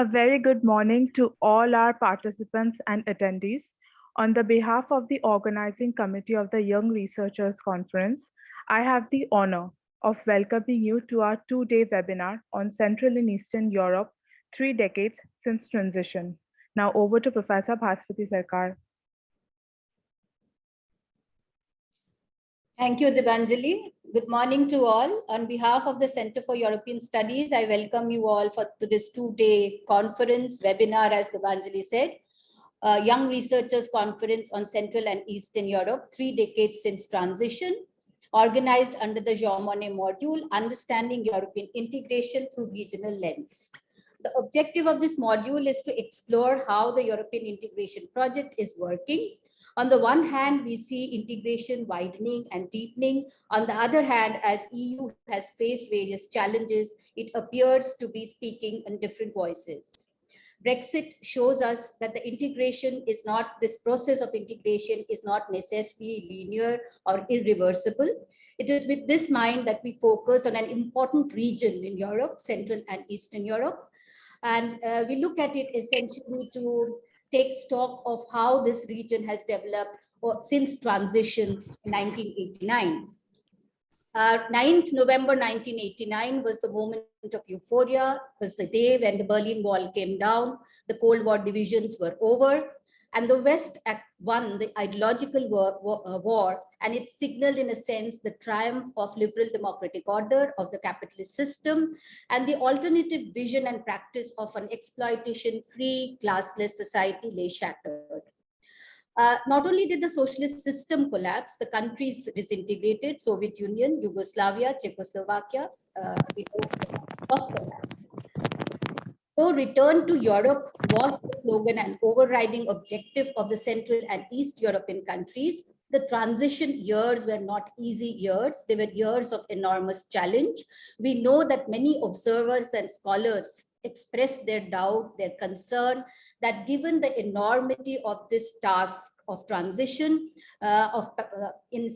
A very good morning to all our participants and attendees. On the behalf of the organizing committee of the Young Researchers Conference, I have the honor of welcoming you to our two-day webinar on Central and Eastern Europe, 3 decades since transition. Now over to Professor Bhaswati Sarkar. Thank you, Dibanjali. Good morning to all. On behalf of the Center for European Studies, I welcome you all to this two-day conference, webinar, as Dibanjali said, Young Researchers Conference on Central and Eastern Europe, 3 decades since transition, organized under the Jean Monnet module, Understanding European Integration Through Regional Lens. The objective of this module is to explore how the European integration project is working. On the one hand, we see integration widening and deepening. On the other hand, as EU has faced various challenges, it appears to be speaking in different voices. Brexit shows us that the integration is not, this process of integration is not necessarily linear or irreversible. It is with this mind that we focus on an important region in Europe, Central and Eastern Europe. And we look at it essentially to take stock of how this region has developed since transition in 1989. 9th November 1989 was the moment of euphoria, was the day when the Berlin Wall came down, the Cold War divisions were over, and the West won the ideological war, and it signaled in a sense the triumph of liberal democratic order, of the capitalist system, and the alternative vision and practice of an exploitation-free, classless society lay shattered. Not only did the socialist system collapse, the countries disintegrated, Soviet Union, Yugoslavia, Czechoslovakia, So return to Europe was the slogan and overriding objective of the Central and East European countries. The transition years were not easy years. They were years of enormous challenge. We know that many observers and scholars expressed their doubt, their concern, that given the enormity of this task of transition, in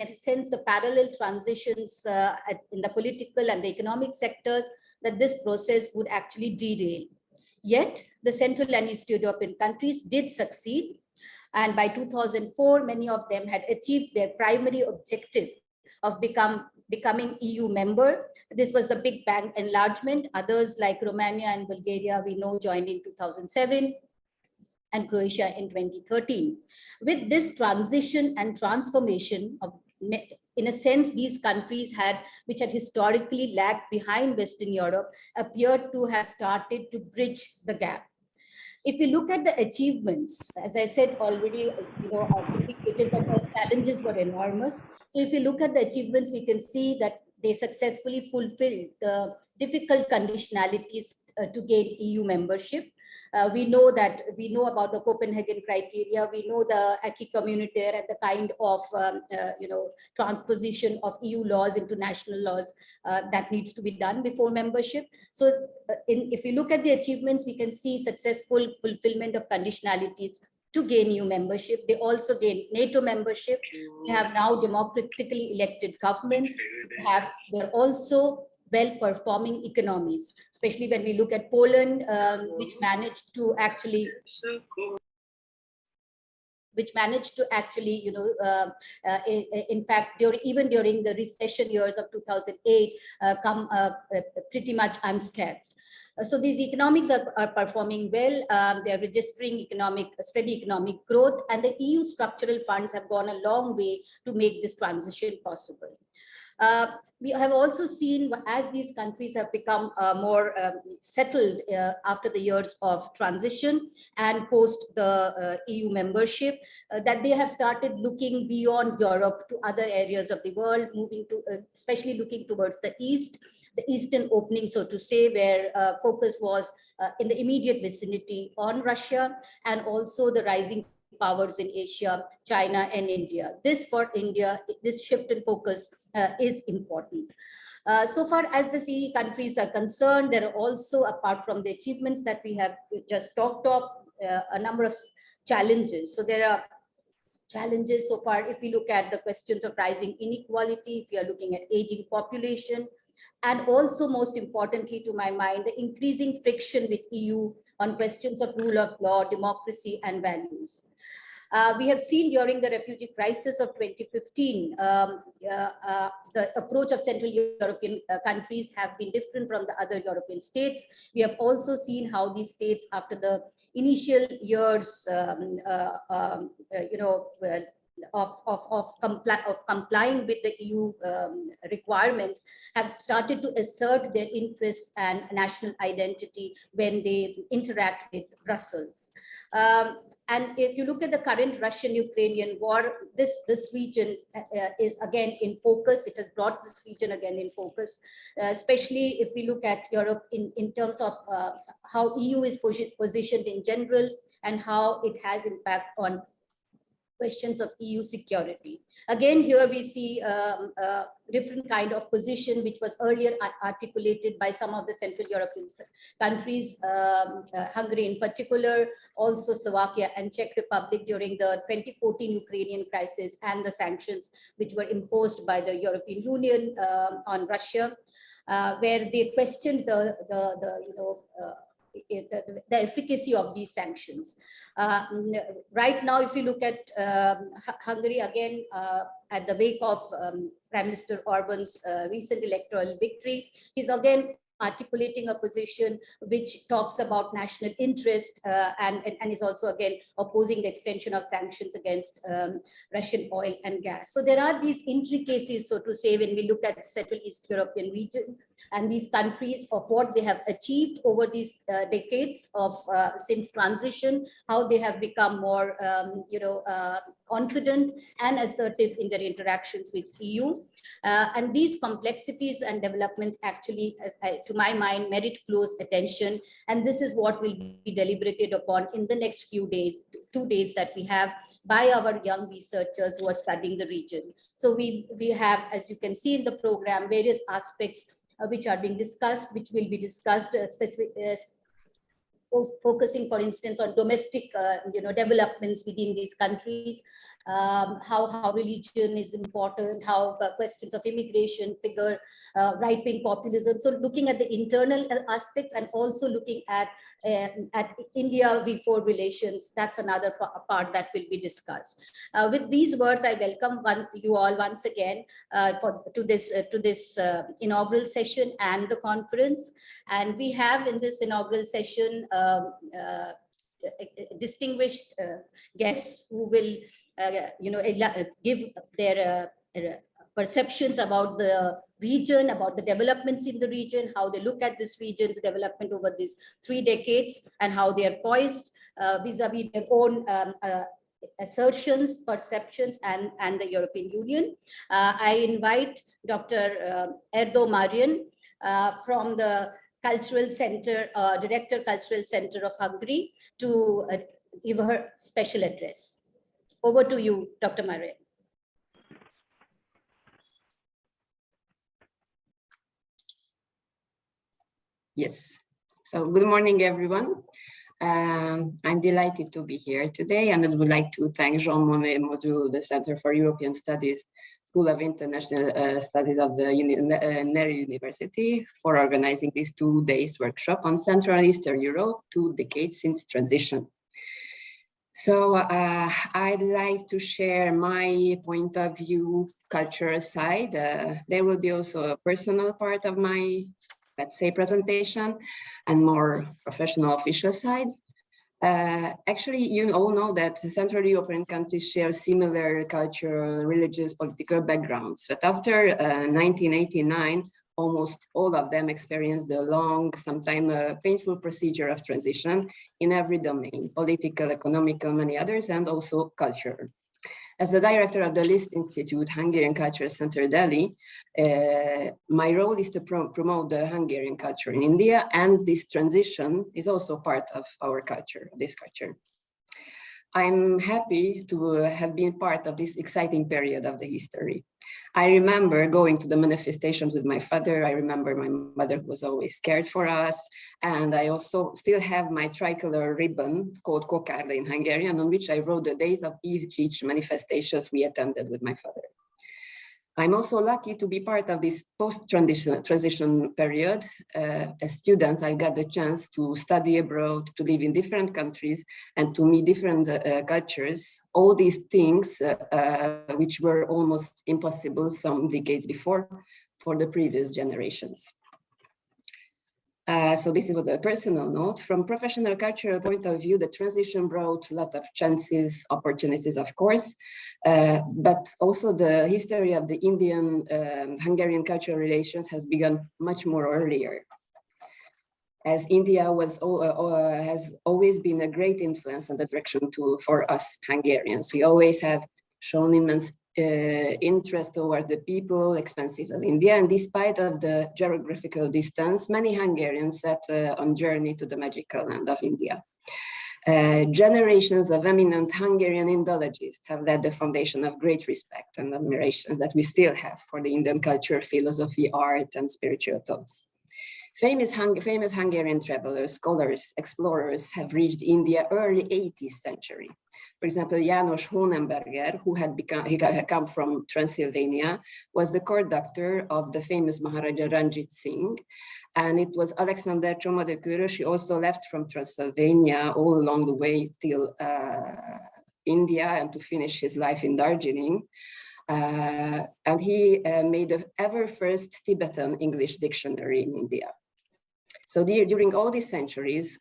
a sense, the parallel transitions in the political and the economic sectors, that this process would actually derail. Yet, the Central and East European countries did succeed. And by 2004, many of them had achieved their primary objective of becoming EU member. This was the Big Bang enlargement. Others like Romania and Bulgaria, we know, joined in 2007. And Croatia in 2013. With this transition and transformation of, in a sense, these countries which had historically lagged behind Western Europe, appeared to have started to bridge the gap. If we look at the achievements, as I said already, I've indicated that the challenges were enormous. So if you look at the achievements, we can see that they successfully fulfilled the difficult conditionalities to gain EU membership. We know about the Copenhagen criteria. We know the acquis communautaire and the kind of transposition of EU laws into national laws that needs to be done before membership. So if we look at the achievements, we can see successful fulfillment of conditionalities to gain EU membership. They also gained NATO membership. We have now democratically elected governments. They're also well-performing economies, especially when we look at Poland, which managed to actually, in fact, even during the recession years of 2008, come pretty much unscathed. So these economics are performing well. They're registering steady economic growth, and the EU structural funds have gone a long way to make this transition possible. We have also seen, as these countries have become more settled after the years of transition and post the EU membership, that they have started looking beyond Europe to other areas of the world, moving to, especially looking towards the East, the Eastern opening, so to say, where focus was in the immediate vicinity on Russia, and also the rising powers in Asia, China, and India. This for India, this shift in focus is important. So far as the CE countries are concerned, there are also, apart from the achievements that we have just talked of, a number of challenges. So there are challenges so far if we look at the questions of rising inequality, if we are looking at aging population, And also, most importantly, to my mind, the increasing friction with EU on questions of rule of law, democracy, and values. We have seen during the refugee crisis of 2015, the approach of Central European countries have been different from the other European states. We have also seen how these states, after the initial years, of complying with the EU requirements, have started to assert their interests and national identity when they interact with Brussels. And if you look at the current Russian-Ukrainian war, this region is again in focus. It has brought this region again in focus, especially if we look at Europe in terms of how EU is positioned in general and how it has impact on questions of EU security. Again, here we see a different kind of position, which was earlier articulated by some of the Central European countries, Hungary in particular, also Slovakia and Czech Republic during the 2014 Ukrainian crisis and the sanctions which were imposed by the European Union on Russia, where they questioned the efficacy of these sanctions. Right now, if you look at Hungary, again, at the wake of Prime Minister Orban's recent electoral victory, he's again articulating a position which talks about national interest and is also again opposing the extension of sanctions against Russian oil and gas. So there are these intricacies, so to say, when we look at the Central East European region and these countries of what they have achieved over these decades of since transition, how they have become more confident and assertive in their interactions with EU. And these complexities and developments actually, to my mind, merit close attention. And this is what will be deliberated upon in the next few days, 2 days that we have, by our young researchers who are studying the region. So we have, as you can see in the program, various aspects which are being discussed, which will be discussed focusing, for instance, on domestic developments within these countries, how religion is important, how questions of immigration figure, right-wing populism. So looking at the internal aspects and also looking at India-V4 relations, that's another part that will be discussed. With these words, I welcome you all once again to this inaugural session and the conference. And we have in this inaugural session distinguished guests who will give their perceptions about the region, about the developments in the region, how they look at this region's development over these 3 decades, and how they are poised vis-a-vis their own assertions, perceptions, and the European Union. I invite Dr. Erdő Mariann from the Cultural Center, Director Cultural Center of Hungary, to give her special address. Over to you, Dr. Mariann. Yes. So good morning, everyone. I'm delighted to be here today, and I would like to thank Jean Monnet module, the Center for European Studies, School of International Studies of the Nehru University, for organizing this 2 days workshop on Central and Eastern Europe, 2 decades since transition. So I'd like to share my point of view, cultural side. There will be also a personal part of my, let's say, presentation, and more professional official side. Actually, you all know that Central European countries share similar cultural, religious, political backgrounds. But after 1989, almost all of them experienced a long, sometimes painful procedure of transition in every domain: political, economical, many others, and also culture. As the director of the Liszt Institute, Hungarian Cultural Center, Delhi, my role is to promote the Hungarian culture in India, and this transition is also part of our culture, this culture. I'm happy to have been part of this exciting period of the history. I remember going to the manifestations with my father. I remember my mother was always scared for us. And I also still have my tricolor ribbon called Kokárda in Hungarian, on which I wrote the days of each manifestations we attended with my father. I'm also lucky to be part of this post-transition period. As student, I got the chance to study abroad, to live in different countries, and to meet different cultures. All these things which were almost impossible some decades before for the previous generations. So this is what a personal note. From professional cultural point of view, the transition brought a lot of chances, opportunities, of course, but also the history of the Indian-Hungarian cultural relations has begun much more earlier. As India has always been a great influence and attraction tool for us Hungarians. We always have shown immense interest toward the people, expansive of India, and despite of the geographical distance, many Hungarians set on journey to the magical land of India. Generations of eminent Hungarian Indologists have led the foundation of great respect and admiration that we still have for the Indian culture, philosophy, art, and spiritual thoughts. Famous Hungarian travelers, scholars, explorers have reached India early 18th century. For example, János Hónenberger, who had come from Transylvania, was the court doctor of the famous Maharaja Ranjit Singh. And it was Alexander Csoma-de-Körös, who also left from Transylvania all along the way till India and to finish his life in Darjeeling. And he made the ever first Tibetan English dictionary in India. So during all these centuries,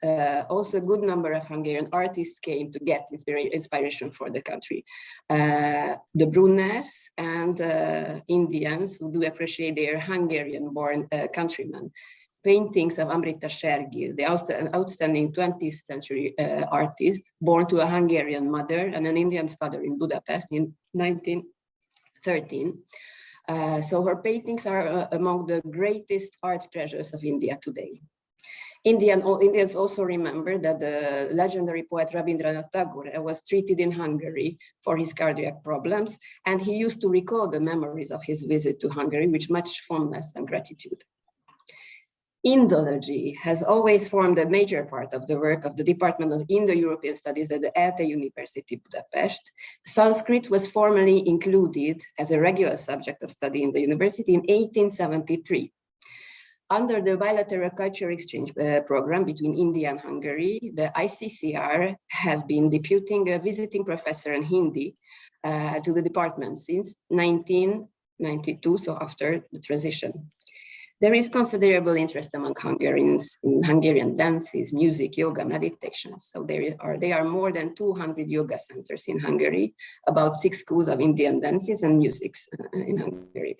also a good number of Hungarian artists came to get inspiration for the country. The Brunners and Indians who do appreciate their Hungarian-born countrymen. Paintings of Amrita Sergil, the outstanding 20th century artist, born to a Hungarian mother and an Indian father in Budapest in 1913. So her paintings are among the greatest art treasures of India today. Indians also remember that the legendary poet Rabindranath Tagore was treated in Hungary for his cardiac problems, and he used to recall the memories of his visit to Hungary with much fondness and gratitude. Indology has always formed a major part of the work of the Department of Indo-European Studies at the ELTE University, Budapest. Sanskrit was formally included as a regular subject of study in the university in 1873. Under the bilateral culture exchange program between India and Hungary, the ICCR has been deputing a visiting professor in Hindi to the department since 1992, so after the transition. There is considerable interest among Hungarians in Hungarian dances, music, yoga, meditations. So there are more than 200 yoga centers in Hungary, about 6 schools of Indian dances and musics in Hungary.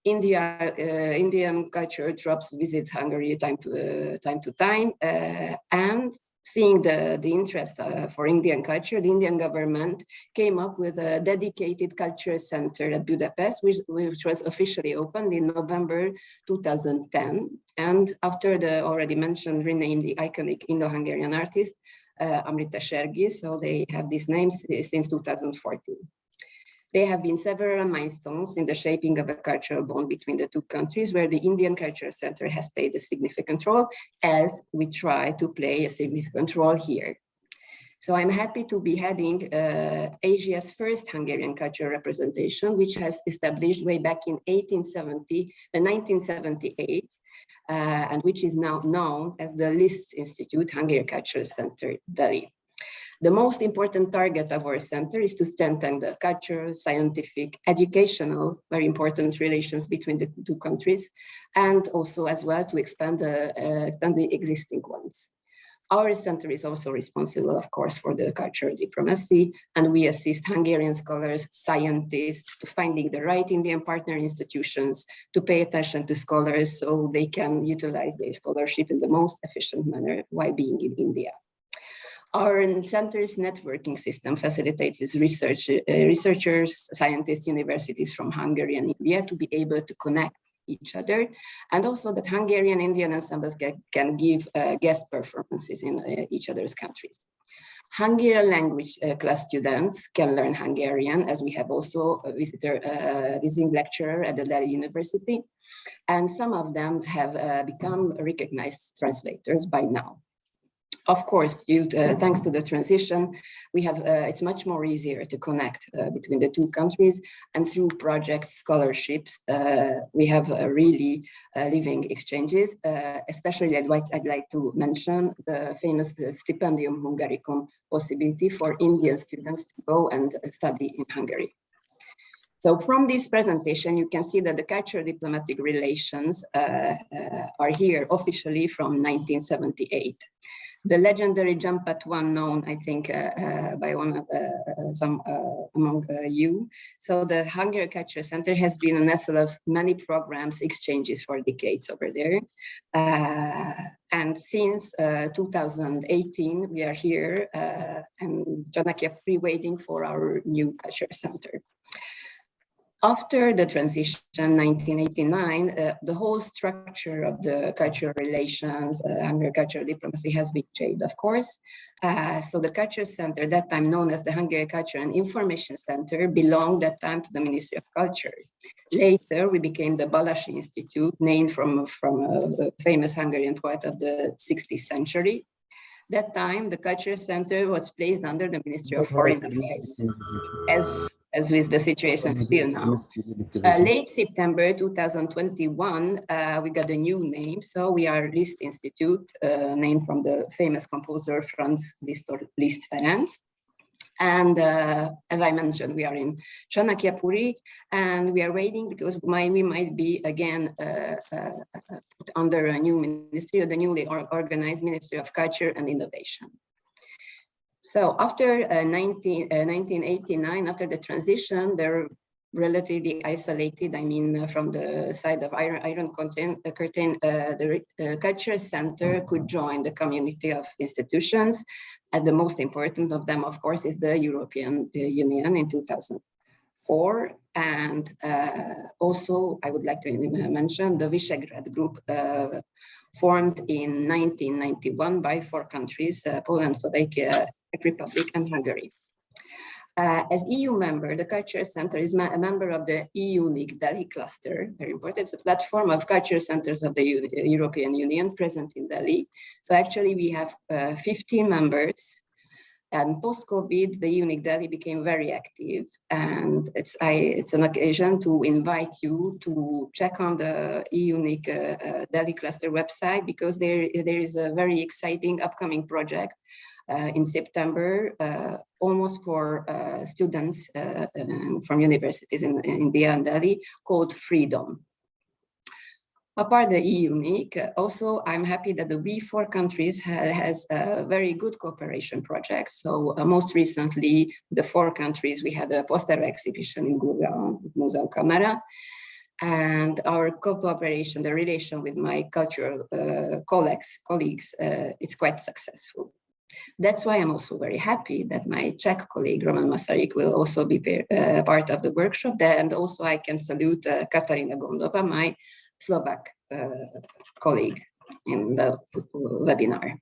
Indian culture troops visit Hungary time to time, and seeing the interest for Indian culture, the Indian government came up with a dedicated culture center at Budapest, which was officially opened in November 2010. And after the already mentioned renamed the iconic Indo-Hungarian artist, Amrita Sergil, so they have these names since 2014. There have been several milestones in the shaping of a cultural bond between the two countries, where the Indian Culture Center has played a significant role, as we try to play a significant role here. So I'm happy to be heading Asia's first Hungarian cultural representation, which has established way back in 1978, and which is now known as the Liszt Institute Hungarian Cultural Center, Delhi. The most important target of our center is to strengthen the cultural, scientific, educational, very important relations between the two countries, and also as well to expand the existing ones. Our center is also responsible, of course, for the cultural diplomacy, and we assist Hungarian scholars, scientists, to finding the right Indian partner institutions, to pay attention to scholars so they can utilize their scholarship in the most efficient manner while being in India. Our center's networking system facilitates its researchers, scientists, universities from Hungary and India to be able to connect each other, and also that Hungarian Indian ensembles can give guest performances in each other's countries. Hungarian language class students can learn Hungarian, as we have also a visiting lecturer at the Delhi University, and some of them have become recognized translators by now. Of course, thanks to the transition, we have it's much more easier to connect between the two countries, and through projects, scholarships, we have really living exchanges. Especially, I'd like to mention the famous Stipendium Hungaricum possibility for Indian students to go and study in Hungary. So from this presentation, you can see that the cultural diplomatic relations are here officially from 1978. The legendary jump at one known, I think, by one of some among you. So the Hungary Culture Center has been a nestle of many programs, exchanges for decades over there. And since 2018, we are here and Chanakya waiting for our new culture center. After the transition, 1989, the whole structure of the cultural relations, Hungary cultural diplomacy has been changed, of course. So the Culture Center, that time known as the Hungary Culture and Information Center, belonged that time to the Ministry of Culture. Later, we became the Balassi Institute, named from a famous Hungarian poet of the 16th century. That time, the Culture Center was placed under the Ministry of Foreign Affairs, as with the situation still now. Late September 2021, we got a new name. So we are Liszt Institute, named from the famous composer Franz Liszt, or Liszt Ferenc. And as I mentioned, we are in Chanakyapuri, and we are waiting because we might be again put under a new ministry, the newly organized Ministry of Culture and Innovation. So after 1989, after the transition, they're relatively isolated. I mean, from the side of Iron Curtain, the Culture Center could join the community of institutions. And the most important of them, of course, is the European Union in 2004. And also, I would like to mention the Visegrád group formed in 1991 by 4 countries, Poland, Slovakia, Czech Republic, and Hungary. As EU member, the Culture Center is a member of the EU-NIC Delhi cluster. Very important. It's a platform of culture centers of the European Union present in Delhi. So actually we have 15 members. And post-COVID, the EU-NIC Delhi became very active. And it's an occasion to invite you to check on the EU-NIC Delhi cluster website, because there is a very exciting upcoming project in September, almost for students from universities in India and Delhi, called Freedom. Apart the EU-NIC, also I'm happy that the V4 countries has a very good cooperation projects. So most recently, the 4 countries, we had a poster exhibition in Gulshan, Museu Camera. And our cooperation, the relation with my cultural colleagues, it's quite successful. That's why I'm also very happy that my Czech colleague, Roman Masarik, will also be part of the workshop. And also I can salute Katarina Gondova, my Slovak colleague in the webinar.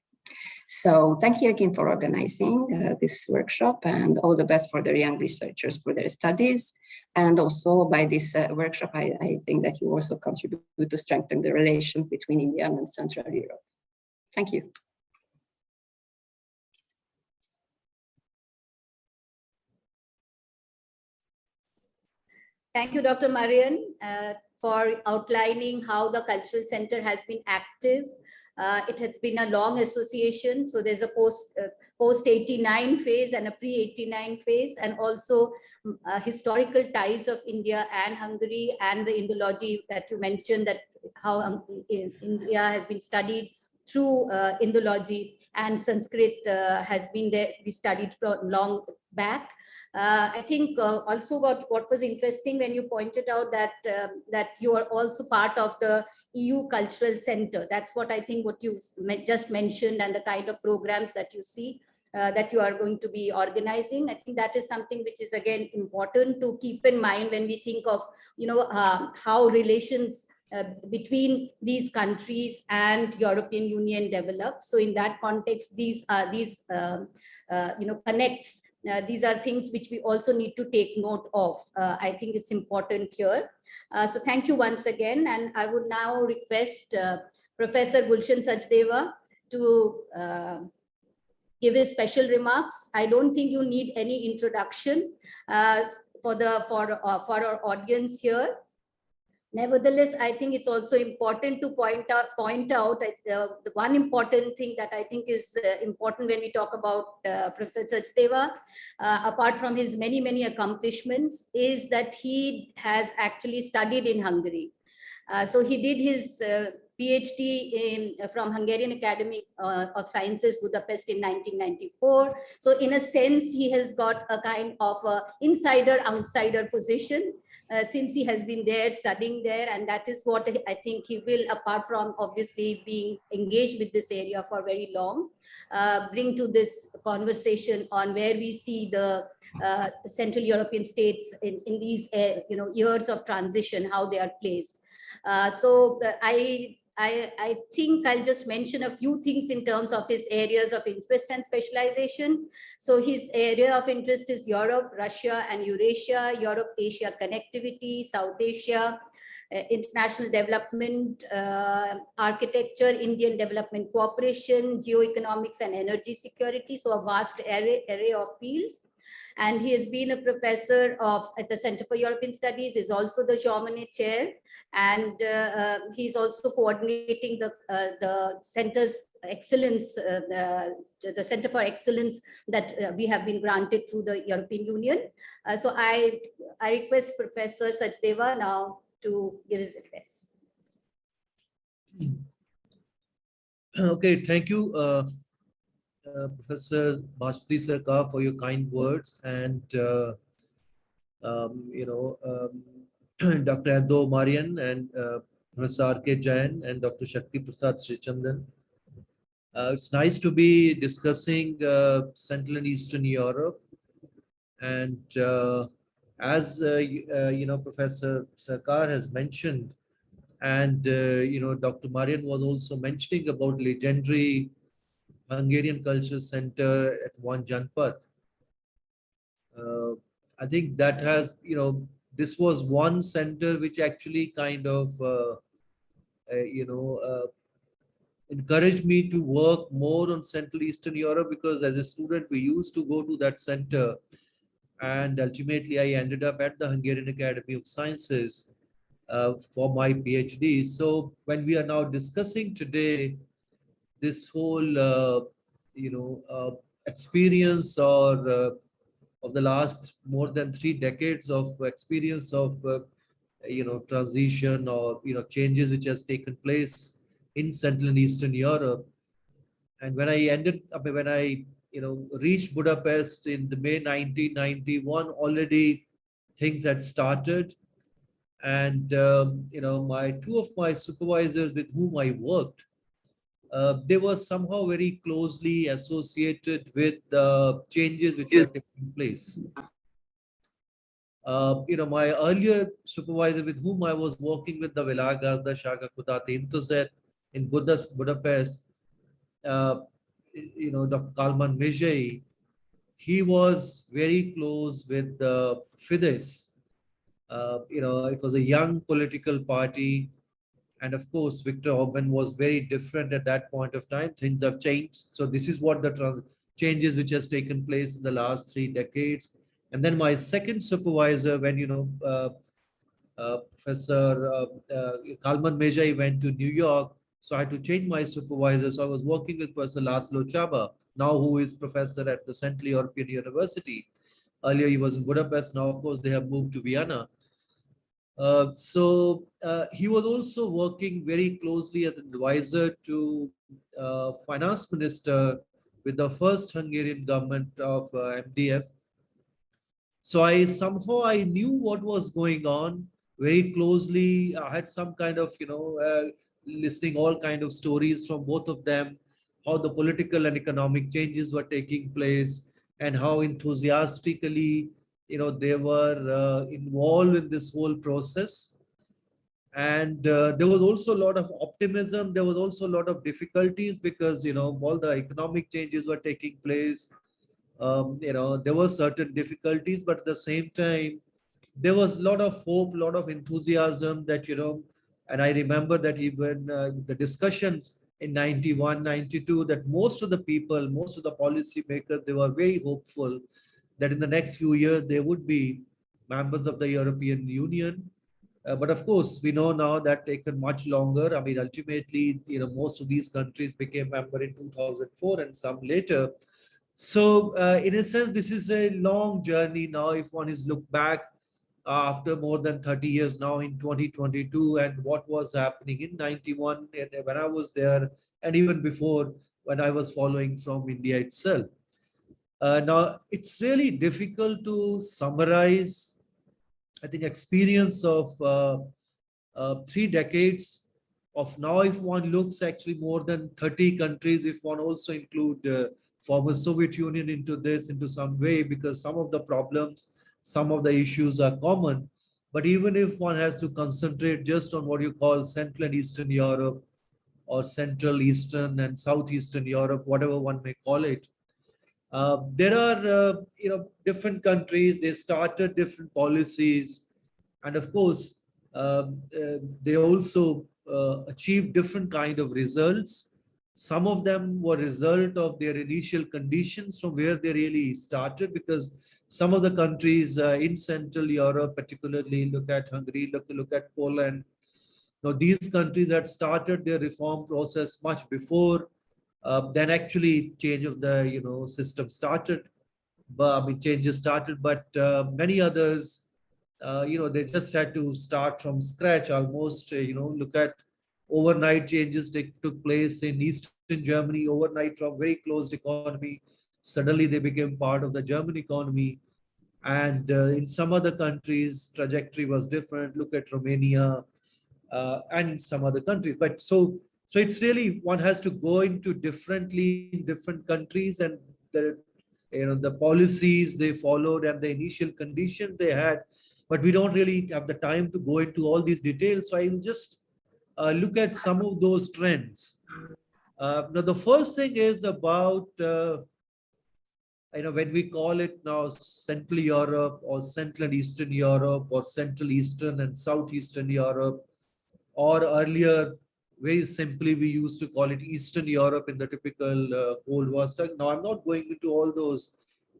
So thank you again for organizing this workshop, and all the best for the young researchers for their studies. And also by this workshop, I think that you also contribute to strengthen the relations between India and Central Europe. Thank you. Thank you, Dr. Mariann, for outlining how the Cultural Center has been active. It has been a long association. So there's a post-89 phase and a pre-89 phase, and also historical ties of India and Hungary, and the Indology that you mentioned, that how India has been studied through Indology, and Sanskrit has been there, we studied from long back. I think also what was interesting when you pointed out that that you are also part of the EU Cultural Center. That's what I think what you just mentioned, and the kind of programs that you see that you are going to be organizing. I think that is something which is again important to keep in mind when we think of, you know, how relations between these countries and European Union develop. So in that context, these you know, connects. These are things which we also need to take note of. I think it's important here. So thank you once again. And I would now request Professor Gulshan Sachdeva to give his special remarks. I don't think you need any introduction for our audience here. Nevertheless, I think it's also important to point out that the one important thing that I think is important when we talk about Professor Sachdeva, apart from his many accomplishments, is that he has actually studied in Hungary. So he did his PhD from Hungarian Academy of Sciences, Budapest in 1994. So in a sense, he has got a kind of insider-outsider position since he has been there, studying there. And that is what I think he will, apart from obviously being engaged with this area for very long, bring to this conversation on where we see the Central European states in these years of transition, how they are placed. So I think I'll just mention a few things in terms of his areas of interest and specialization. So his area of interest is Europe, Russia, and Eurasia, Europe-Asia connectivity, South Asia, international development, architecture, Indian development cooperation, geoeconomics, and energy security. So a vast array of fields. And he has been a professor at the Center for European Studies, is also the Monnet chair, and he's also coordinating the Center's excellence, the Center for Excellence that we have been granted through the European Union. So I request Professor Sachdeva now to give his address. Okay, thank you. Professor Bhaswati Sarkar, for your kind words, and Dr. Erdő Mariann and Professor Jain and Dr. Shakti Prasad Srichandan. It's nice to be discussing Central and Eastern Europe, and as Professor Sarkar has mentioned, and Dr. Mariann was also mentioning about legendary Hungarian Culture Center at One Janpat. I think that has, this was one center which actually kind of, encouraged me to work more on Central Eastern Europe, because as a student, we used to go to that center. And ultimately, I ended up at the Hungarian Academy of Sciences for my PhD. So when we are now discussing today this whole, experience or of the last more than 3 decades of experience of, transition or, changes which has taken place in Central and Eastern Europe. And when I reached Budapest in the May 1991, already things had started. And, two of my supervisors with whom I worked, they were somehow very closely associated with the changes which were taking place. My earlier supervisor with whom I was working with the Világazda Sága Kutati Intézet in Budapest, Dr. Kalman Mezsei, he was very close with the Fidesz. It was a young political party. And of course, Viktor Orban was very different at that point of time. Things have changed. So this is what the changes which has taken place in the last 3 decades. And then my second supervisor, when, Professor Kalman Mezsei went to New York, so I had to change my supervisor. So I was working with Professor Laszlo Csaba, now who is professor at the Central European University. Earlier he was in Budapest. Now, of course, they have moved to Vienna. So he was also working very closely as an advisor to finance minister with the first Hungarian government of MDF. So I knew what was going on very closely. I had some kind of, listening all kind of stories from both of them, how the political and economic changes were taking place and how enthusiastically they were involved in this whole process. And there was also a lot of optimism. There was also a lot of difficulties because, all the economic changes were taking place. There were certain difficulties, but at the same time, there was a lot of hope, a lot of enthusiasm that, and I remember that even the discussions in 91, 92, that most of the people, most of the policymakers, they were very hopeful that in the next few years, they would be members of the European Union. But of course, we know now that taken much longer. I mean, ultimately, most of these countries became member in 2004 and some later. So in a sense, this is a long journey now. If one is look back after more than 30 years now in 2022 and what was happening in 91 and when I was there and even before when I was following from India itself. Now, it's really difficult to summarize, I think, experience of 3 decades of now, if one looks actually more than 30 countries, if one also include former Soviet Union into this, into some way, because some of the problems, some of the issues are common. But even if one has to concentrate just on what you call Central and Eastern Europe or Central, Eastern and Southeastern Europe, whatever one may call it, there are different countries, they started different policies, and of course they also achieved different kind of results. Some of them were result of their initial conditions from where they really started, because some of the countries in Central Europe, particularly look at Hungary, look at Poland. Now these countries had started their reform process much before then actually change of the system started. But I mean changes started, but many others they just had to start from scratch almost. Look at overnight changes took place in Eastern Germany overnight from very closed economy. Suddenly they became part of the German economy. And in some other countries, trajectory was different. Look at Romania and some other countries. But so it's really one has to go into differently in different countries, and the policies they followed and the initial conditions they had. But we don't really have the time to go into all these details. So I will just look at some of those trends. Now, the first thing is about, when we call it now Central Europe or Central and Eastern Europe or Central Eastern and Southeastern Europe, or earlier, very simply, we used to call it Eastern Europe in the typical Cold War stuff. Now, I'm not going into all those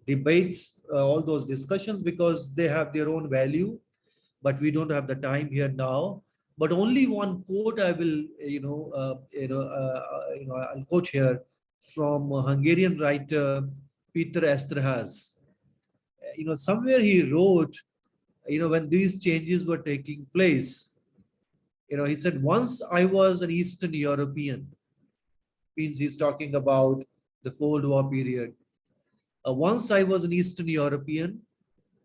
debates, all those discussions, because they have their own value, but we don't have the time here now. But only one quote I will, I'll quote here from a Hungarian writer, Peter Eszterház. Somewhere he wrote, when these changes were taking place, he said, once I was an Eastern European, means he's talking about the Cold War period. Once I was an Eastern European,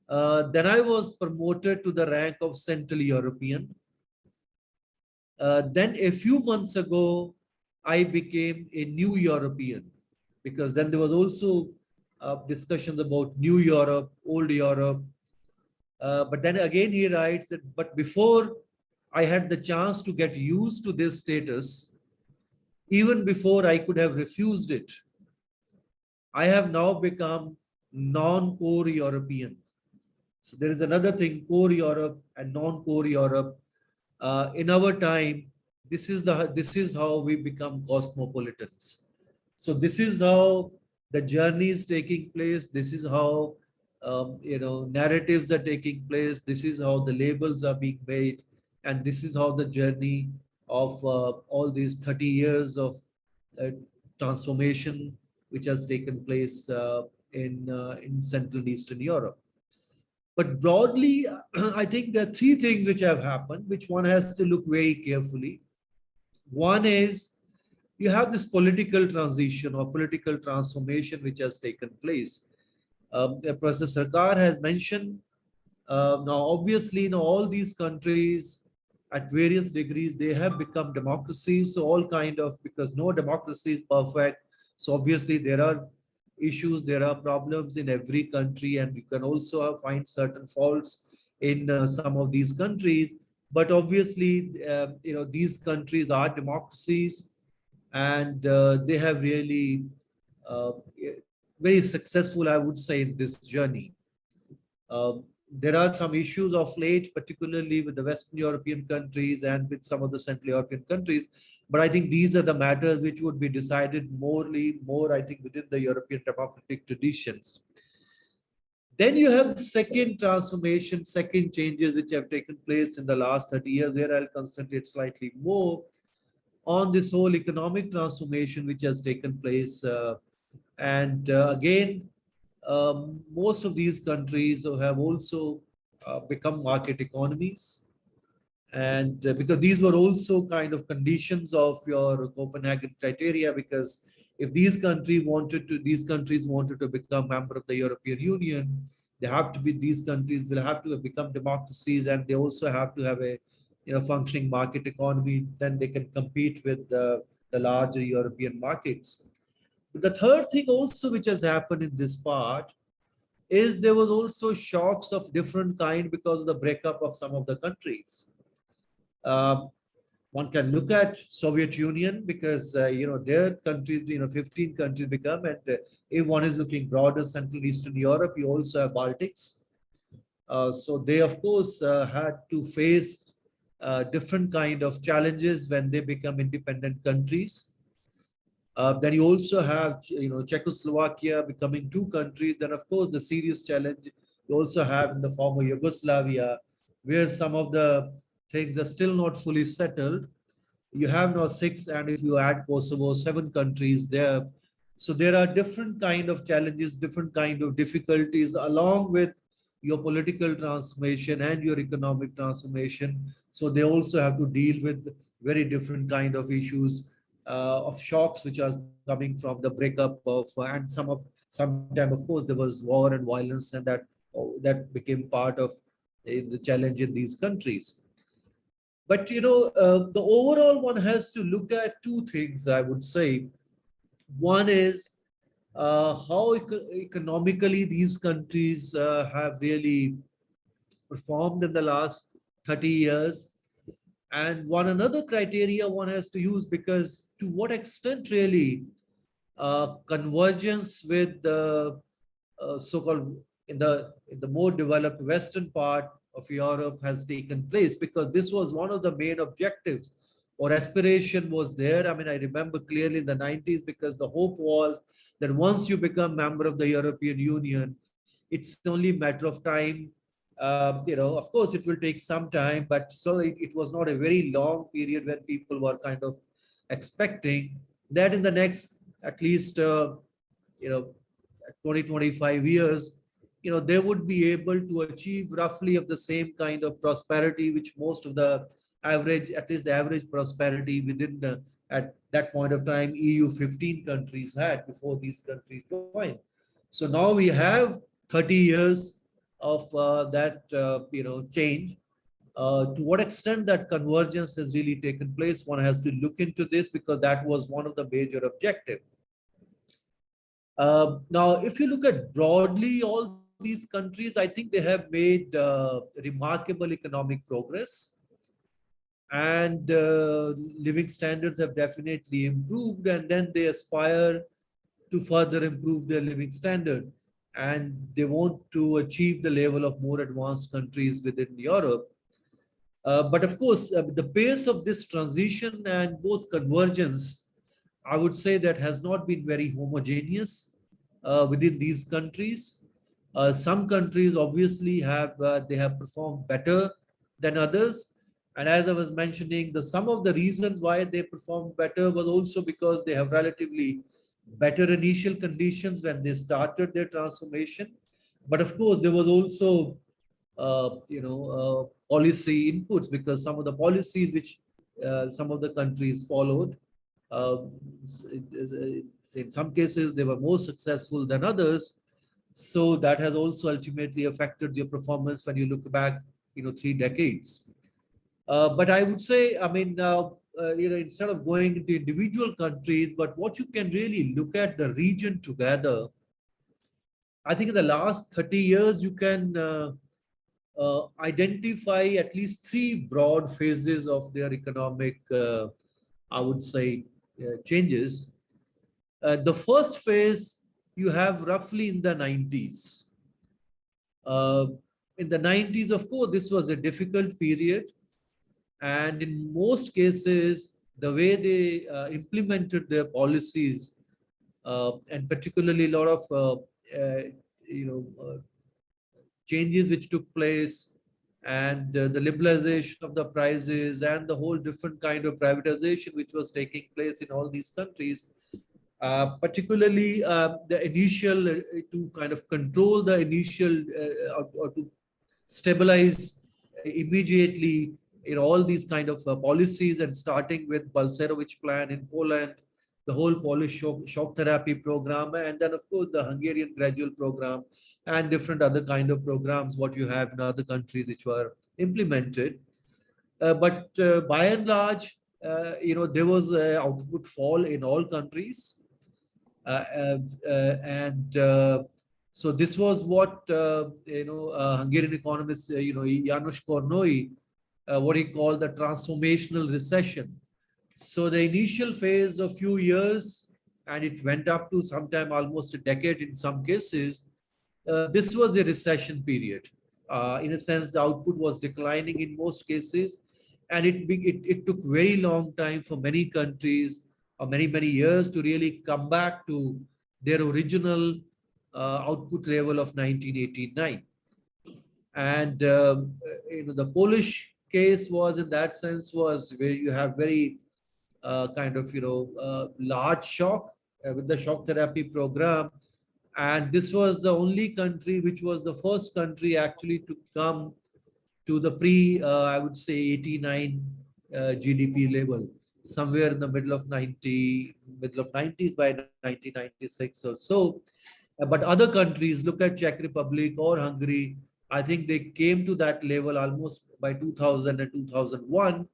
then I was promoted to the rank of Central European. Then a few months ago, I became a New European, because then there was also discussions about New Europe, Old Europe. But then again, he writes that, but before I had the chance to get used to this status, even before I could have refused it, I have now become non-core European. So there is another thing, core Europe and non-core Europe. In our time, this is how we become cosmopolitans. So this is how the journey is taking place. This is how narratives are taking place. This is how the labels are being made, and this is how the journey of all these 30 years of transformation which has taken place in Central and Eastern Europe. But broadly, I think there are 3 things which have happened, which one has to look very carefully. One is you have this political transition or political transformation which has taken place. Professor Sarkar has mentioned, now obviously in all these countries at various degrees, they have become democracies. So all kind of, because no democracy is perfect. So obviously there are issues, there are problems in every country, and you can also find certain faults in some of these countries. But obviously, these countries are democracies, and they have really very successful, I would say, in this journey. there are some issues of late, particularly with the Western European countries and with some of the Central European countries. But I think these are the matters which would be decided more, I think, within the European democratic traditions. Then you have the second transformation, second changes which have taken place in the last 30 years, where I'll concentrate slightly more on this whole economic transformation which has taken place. Again, most of these countries have also become market economies. And because these were also kind of conditions of your Copenhagen criteria, because if these countries wanted to become member of the European Union, these countries will have to have become democracies, and they also have to have a functioning market economy. Then they can compete with the larger European markets. But the third thing also which has happened in this part is there was also shocks of different kind because of the breakup of some of the countries. One can look at Soviet Union because their countries, 15 countries become, and if one is looking broader Central Eastern Europe, you also have Baltics. So they of course had to face different kind of challenges when they become independent countries. Then you also have Czechoslovakia becoming two countries. Then of course the serious challenge you also have in the former Yugoslavia, where some of the things are still not fully settled. You have now 6, and if you add Kosovo, 7 countries there. So there are different kind of challenges, different kind of difficulties, along with your political transformation and your economic transformation. So they also have to deal with very different kind of issues of shocks which are coming from the breakup of, and sometime of course there was war and violence, and that became part of the challenge in these countries. But the overall one has to look at two things, I would say. One is how economically these countries have really performed in the last 30 years. And another criteria one has to use, because to what extent really convergence with the so-called in the more developed Western part of Europe has taken place, because this was one of the main objectives or aspiration was there. I mean, I remember clearly in the 90s, because the hope was that once you become member of the European Union, it's only a matter of time. Of course, it will take some time, but still it was not a very long period when people were kind of expecting that in the next at least 20-25 years, they would be able to achieve roughly of the same kind of prosperity which most of the average, at least the average prosperity within at that point of time, EU 15 countries had before these countries joined. So now we have 30 years of that change. To what extent that convergence has really taken place, one has to look into this, because that was one of the major objectives. Now, if you look at broadly all these countries, I think they have made remarkable economic progress, and living standards have definitely improved, and then they aspire to further improve their living standard, and they want to achieve the level of more advanced countries within Europe. But of course, the pace of this transition and both convergence, I would say that has not been very homogeneous within these countries. Some countries obviously they have performed better than others. And as I was mentioning, some of the reasons why they performed better was also because they have relatively better initial conditions when they started their transformation. But of course, there was also policy inputs, because some of the policies which some of the countries followed, in some cases they were more successful than others. So that has also ultimately affected your performance when you look back 3 decades. But I would say, I mean, instead of going into individual countries, but what you can really look at the region together, I think in the last 30 years, you can identify at least 3 broad phases of their economic, I would say, changes. The first phase you have roughly in the 90s. in the 90s, of course, this was a difficult period. And in most cases, the way they implemented their policies, and particularly a lot of changes which took place, and the liberalization of the prices and the whole different kind of privatization which was taking place in all these countries, particularly the initial to kind of control the initial or to stabilize immediately in all these kind of policies, and starting with Balcerowicz plan in Poland, the whole Polish shock therapy program, and then of course the Hungarian gradual program and different other kind of programs what you have in other countries which were implemented. But by and large, there was an output fall in all countries. So this was what Hungarian economist Janos Kornoi, what he called the transformational recession. So the initial phase of few years, and it went up to sometime almost a decade in some cases. This was a recession period. In a sense, the output was declining in most cases, and it took very long time for many countries, or many years, to really come back to their original output level of 1989. And the Polish case was, in that sense, was where you have very large shock with the shock therapy program. And this was the only country which was the first country actually to come to the I would say 89 GDP level, somewhere in the middle of 90s by 1996 or so. But other countries, look at Czech Republic or Hungary, I think they came to that level almost by 2000 and 2001,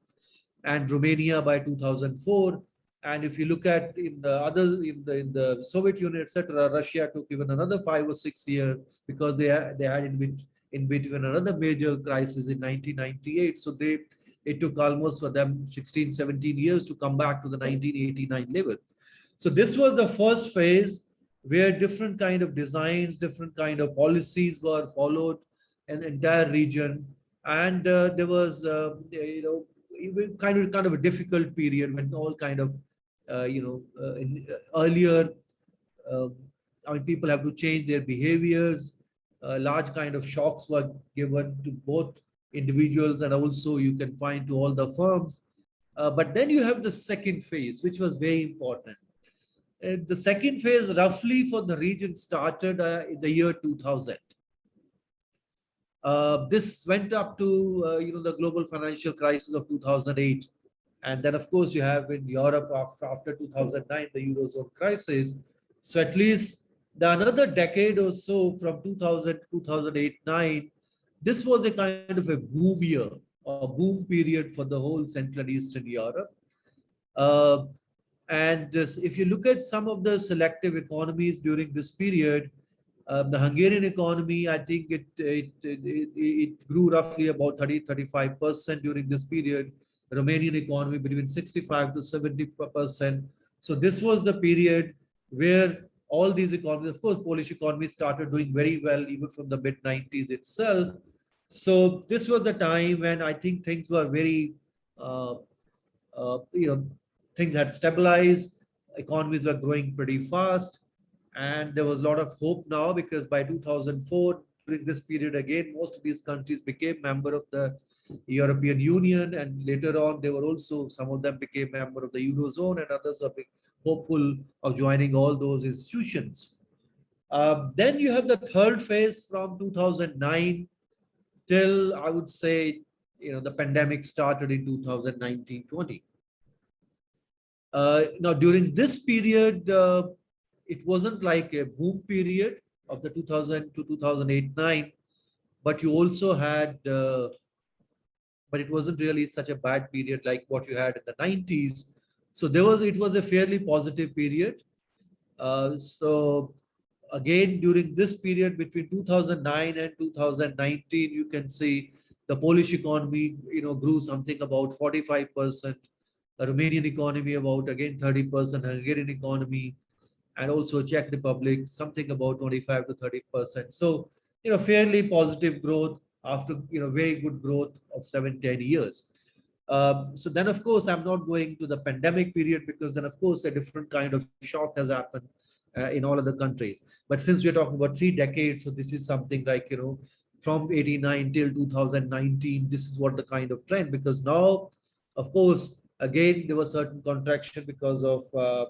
and Romania by 2004. And if you look at in the Soviet Union, etc., Russia took even another 5 or 6 years, because they had in between another major crisis in 1998. So it took almost for them 16, 17 years to come back to the 1989 level. So this was the first phase where different kind of designs, different kind of policies were followed in the entire region. And there was, kind of a difficult period when all kind of, earlier, people have to change their behaviors. Large kind of shocks were given to both individuals, and also you can find to all the firms. But then you have the second phase, which was very important. The second phase, roughly for the region, started in the year 2000. This went up to the global financial crisis of 2008. And then, of course, you have in Europe after 2009, the Eurozone crisis. So at least another decade or so, from 2000 to 2008-9, this was a kind of a boom year, or boom period for the whole Central and Eastern Europe. And if you look at some of the selective economies during this period, the Hungarian economy, I think it grew roughly about 30-35% during this period. The Romanian economy between 65 to 70%. So this was the period where all these economies, of course, Polish economy started doing very well even from the mid-90s itself. So this was the time when I think things were very, things had stabilized, economies were growing pretty fast, and there was a lot of hope now, because by 2004, during this period again, most of these countries became member of the European Union, and later on they were also, some of them became member of the Eurozone, and others are hopeful of joining all those institutions. Then you have the third phase from 2009 till, I would say, the pandemic started in 2019-20. Now during this period, it wasn't like a boom period of the 2000 to 2008-9, but you also had, but it wasn't really such a bad period like what you had in the 90s. So it was a fairly positive period. So again, during this period between 2009 and 2019, you can see the Polish economy, grew something about 45%. The Romanian economy about, again, 30%, Hungarian economy, and also Czech Republic, something about 25 to 30%. So, fairly positive growth. after very good growth of 7-10 years. So then, of course, I'm not going to the pandemic period, because then, of course, a different kind of shock has happened in all other countries. But since we're talking about 3 decades, so this is something like, from 89 till 2019, this is what the kind of trend, because now, of course, again, there was certain contraction because of,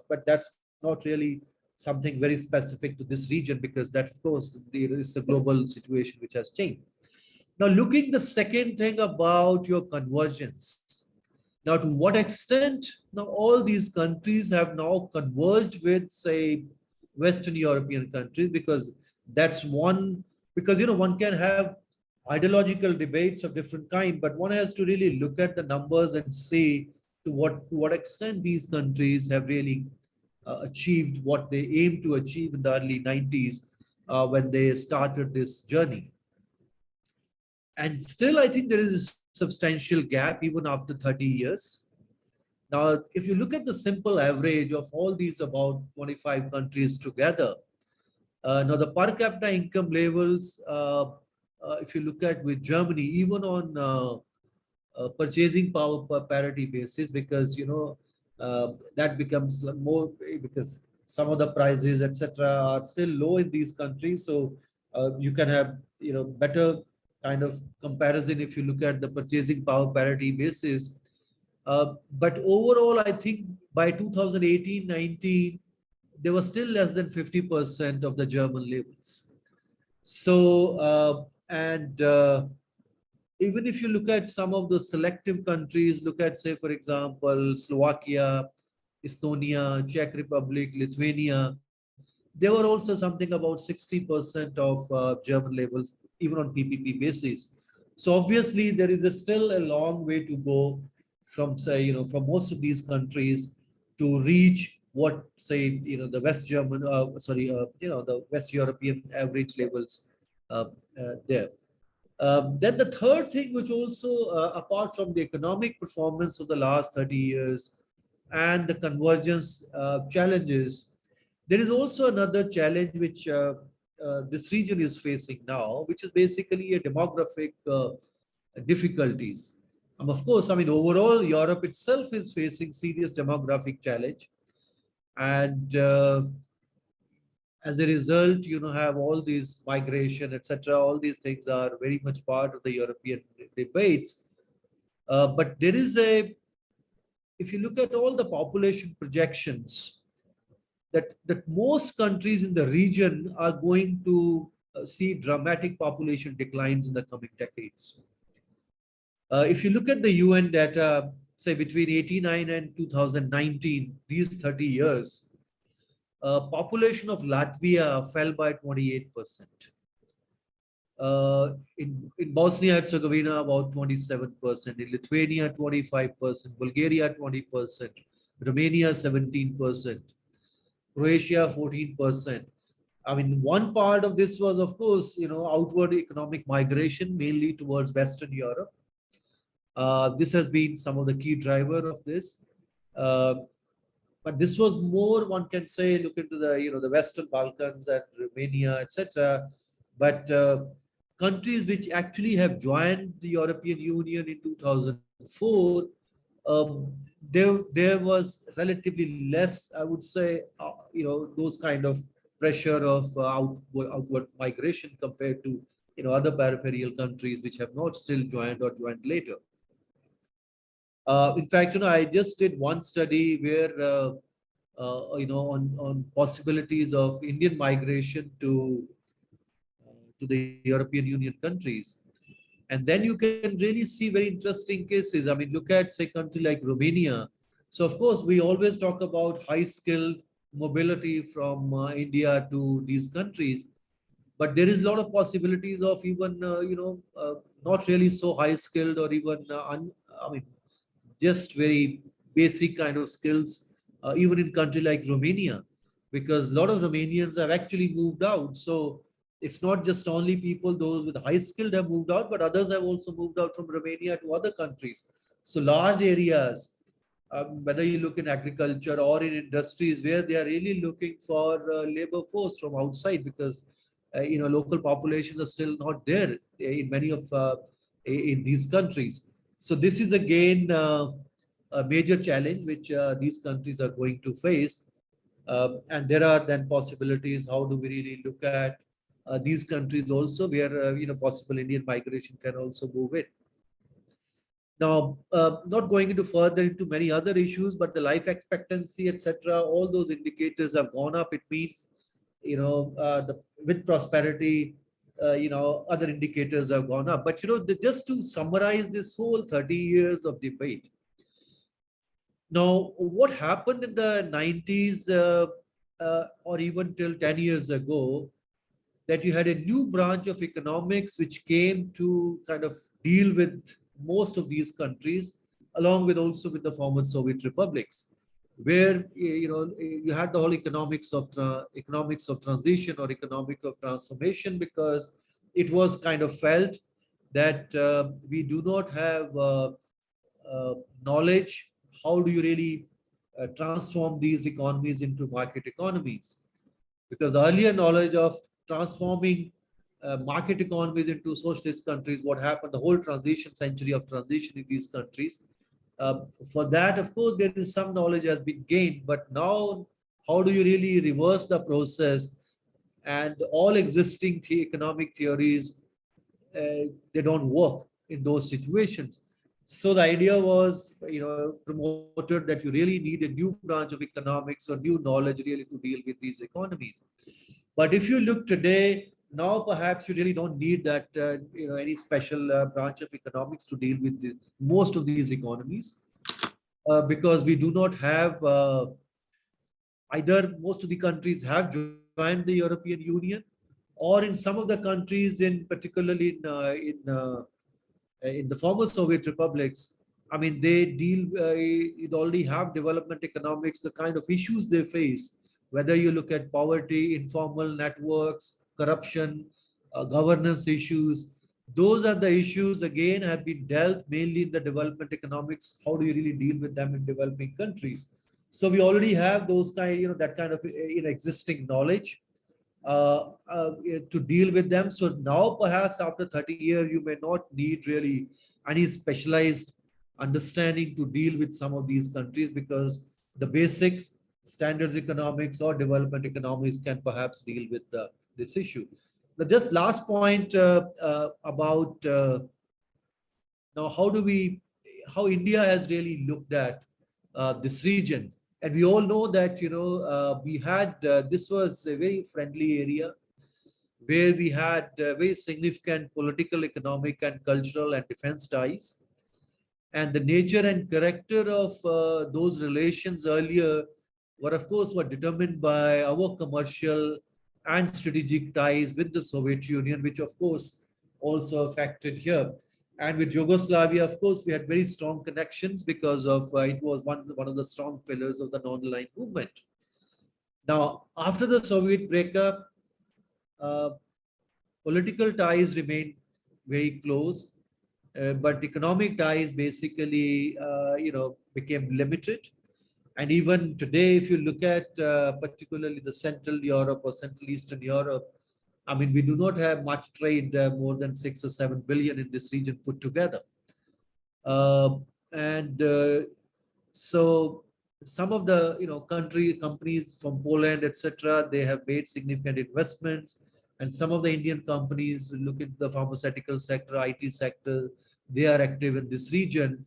but that's not really something very specific to this region, because that, of course, it's a global situation which has changed. Now, looking the second thing about your convergence. Now, to what extent now all these countries have now converged with, say, Western European countries, because that's one, because, one can have ideological debates of different kind, but one has to really look at the numbers and see to what extent these countries have really achieved what they aimed to achieve in the early 90s when they started this journey. And still, I think there is a substantial gap even after 30 years. Now, if you look at the simple average of all these about 25 countries together, now the per capita income levels, if you look at with Germany, even on purchasing power per parity basis, because that becomes more, because some of the prices, etc., are still low in these countries. So you can have better kind of comparison if you look at the purchasing power parity basis. But overall, I think by 2018-19, they were still less than 50% of the German levels. So, even if you look at some of the selective countries, look at, say, for example, Slovakia, Estonia, Czech Republic, Lithuania, they were also something about 60% of German levels, even on PPP basis. So obviously, there is still a long way to go from, say, from most of these countries to reach what, say, the West German, the West European average levels there. Then the third thing, which also, apart from the economic performance of the last 30 years and the convergence challenges, there is also another challenge which this region is facing now, which is basically a demographic difficulties. Of course, I mean, overall, Europe itself is facing serious demographic challenge. And as a result, have all these migration, etc. All these things are very much part of the European debates. But there is if you look at all the population projections, that most countries in the region are going to see dramatic population declines in the coming decades. If you look at the UN data, say between 89 and 2019, these 30 years, population of Latvia fell by 28%. In Bosnia-Herzegovina, about 27%. In Lithuania, 25%. Bulgaria, 20%. Romania, 17%. Croatia, 14%. I mean, one part of this was, of course, outward economic migration, mainly towards Western Europe. This has been some of the key driver of this. But this was more, one can say, look into the the Western Balkans and Romania, etc. But countries which actually have joined the European Union in 2004, there was relatively less, I would say, those kind of pressure of outward migration compared to other peripheral countries which have not still joined or joined later. In fact, I just did one study where, on possibilities of Indian migration to the European Union countries. And then you can really see very interesting cases. I mean, look at, say, a country like Romania. So, of course, we always talk about high-skilled mobility from India to these countries. But there is a lot of possibilities of even, not really so high-skilled or even, just very basic kind of skills, even in country like Romania, because a lot of Romanians have actually moved out. So it's not just only people, those with high skilled have moved out, but others have also moved out from Romania to other countries. So large areas, whether you look in agriculture or in industries, where they are really looking for labor force from outside, because local populations are still not there in many of in these countries. So this is again a major challenge which these countries are going to face. And there are then possibilities. How do we really look at these countries also where possible Indian migration can also move in? Now, not going into further into many other issues, but the life expectancy, etc., all those indicators have gone up. It means, with prosperity, other indicators have gone up. But, just to summarize this whole 30 years of debate. Now, what happened in the 90s or even till 10 years ago, that you had a new branch of economics which came to kind of deal with most of these countries, along with also with the former Soviet republics, where you had the whole economics of transition or economic of transformation, because it was kind of felt that we do not have knowledge. How do you really transform these economies into market economies? Because the earlier knowledge of transforming market economies into socialist countries, what happened, the whole century of transition in these countries. For that, of course, there is some knowledge has been gained, but now how do you really reverse the process? And all existing economic theories, they don't work in those situations. So the idea was, promoted that you really need a new branch of economics or new knowledge really to deal with these economies. But if you look today, now perhaps you really don't need that, any special branch of economics to deal with most of these economies, because we do not have either most of the countries have joined the European Union, or in some of the countries, particularly in the former Soviet republics, I mean, they already have development economics, the kind of issues they face, whether you look at poverty, informal networks, corruption, governance issues. Those are the issues, again, have been dealt mainly in the development economics. How do you really deal with them in developing countries? So we already have those that kind of existing knowledge to deal with them. So now perhaps after 30 years, you may not need really any specialized understanding to deal with some of these countries, because the basics, standards economics or development economics can perhaps deal with this issue. Now, just last point about now how India has really looked at this region. And we all know that, we had, this was a very friendly area where we had very significant political, economic, and cultural and defense ties. And the nature and character of those relations earlier were, of course, determined by our commercial and strategic ties with the Soviet Union, which, of course, also affected here. And with Yugoslavia, of course, we had very strong connections because of it was one of the strong pillars of the non-aligned movement. Now, after the Soviet breakup, political ties remained very close, but economic ties basically, became limited. And even today, if you look at particularly the Central Europe or Central Eastern Europe, I mean, we do not have much trade, more than 6 or 7 billion in this region put together. So some of the companies from Poland, etc., they have made significant investments. And some of the Indian companies, look at the pharmaceutical sector, IT sector, they are active in this region.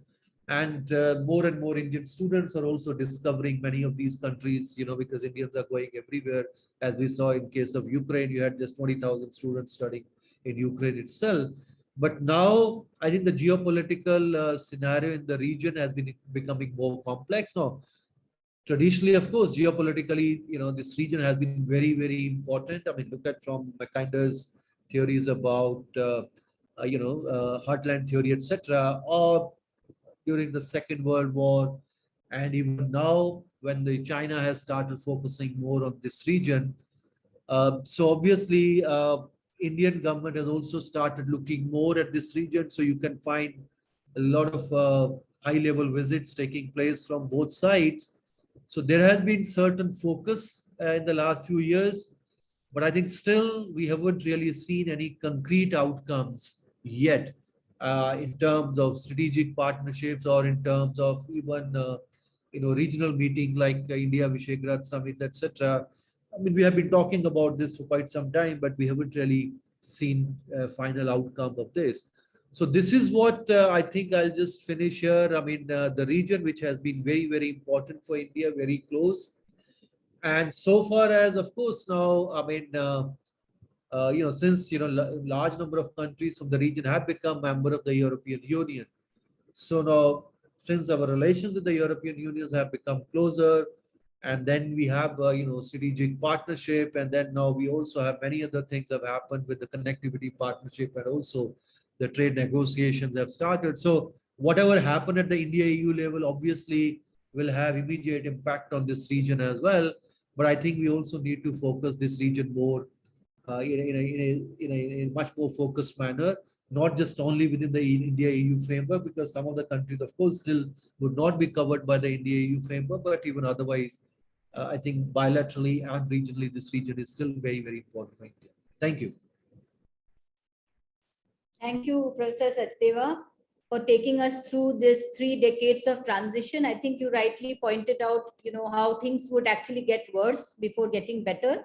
And more Indian students are also discovering many of these countries, because Indians are going everywhere. As we saw in case of Ukraine, you had just 20,000 students studying in Ukraine itself. But now I think the geopolitical scenario in the region has been becoming more complex now. Traditionally, of course, geopolitically, this region has been very, very important. I mean, look at from Mackinder's theories about, heartland theory, etc., or during the Second World War, and even now when China has started focusing more on this region. So obviously, Indian government has also started looking more at this region. So you can find a lot of high-level visits taking place from both sides. So there has been certain focus in the last few years. But I think still we haven't really seen any concrete outcomes yet in terms of strategic partnerships or in terms of even regional meeting like India Visegrád Summit, etc. I mean, we have been talking about this for quite some time, but we haven't really seen a final outcome of this. So this is what I think I'll just finish here. I mean, the region which has been very, very important for India, very close. And so far as, of course, now, I mean, since, large number of countries from the region have become member of the European Union. So now, since our relations with the European Union have become closer, and then we have, strategic partnership, and then now we also have many other things have happened with the connectivity partnership, and also the trade negotiations have started. So whatever happened at the India-EU level obviously will have immediate impact on this region as well. But I think we also need to focus this region more in a much more focused manner, not just only within the India-EU framework, because some of the countries, of course, still would not be covered by the India-EU framework, but even otherwise, I think bilaterally and regionally, this region is still very, very important for India. Thank you. Thank you, Professor Sachdeva, for taking us through this 3 decades of transition. I think you rightly pointed out, how things would actually get worse before getting better.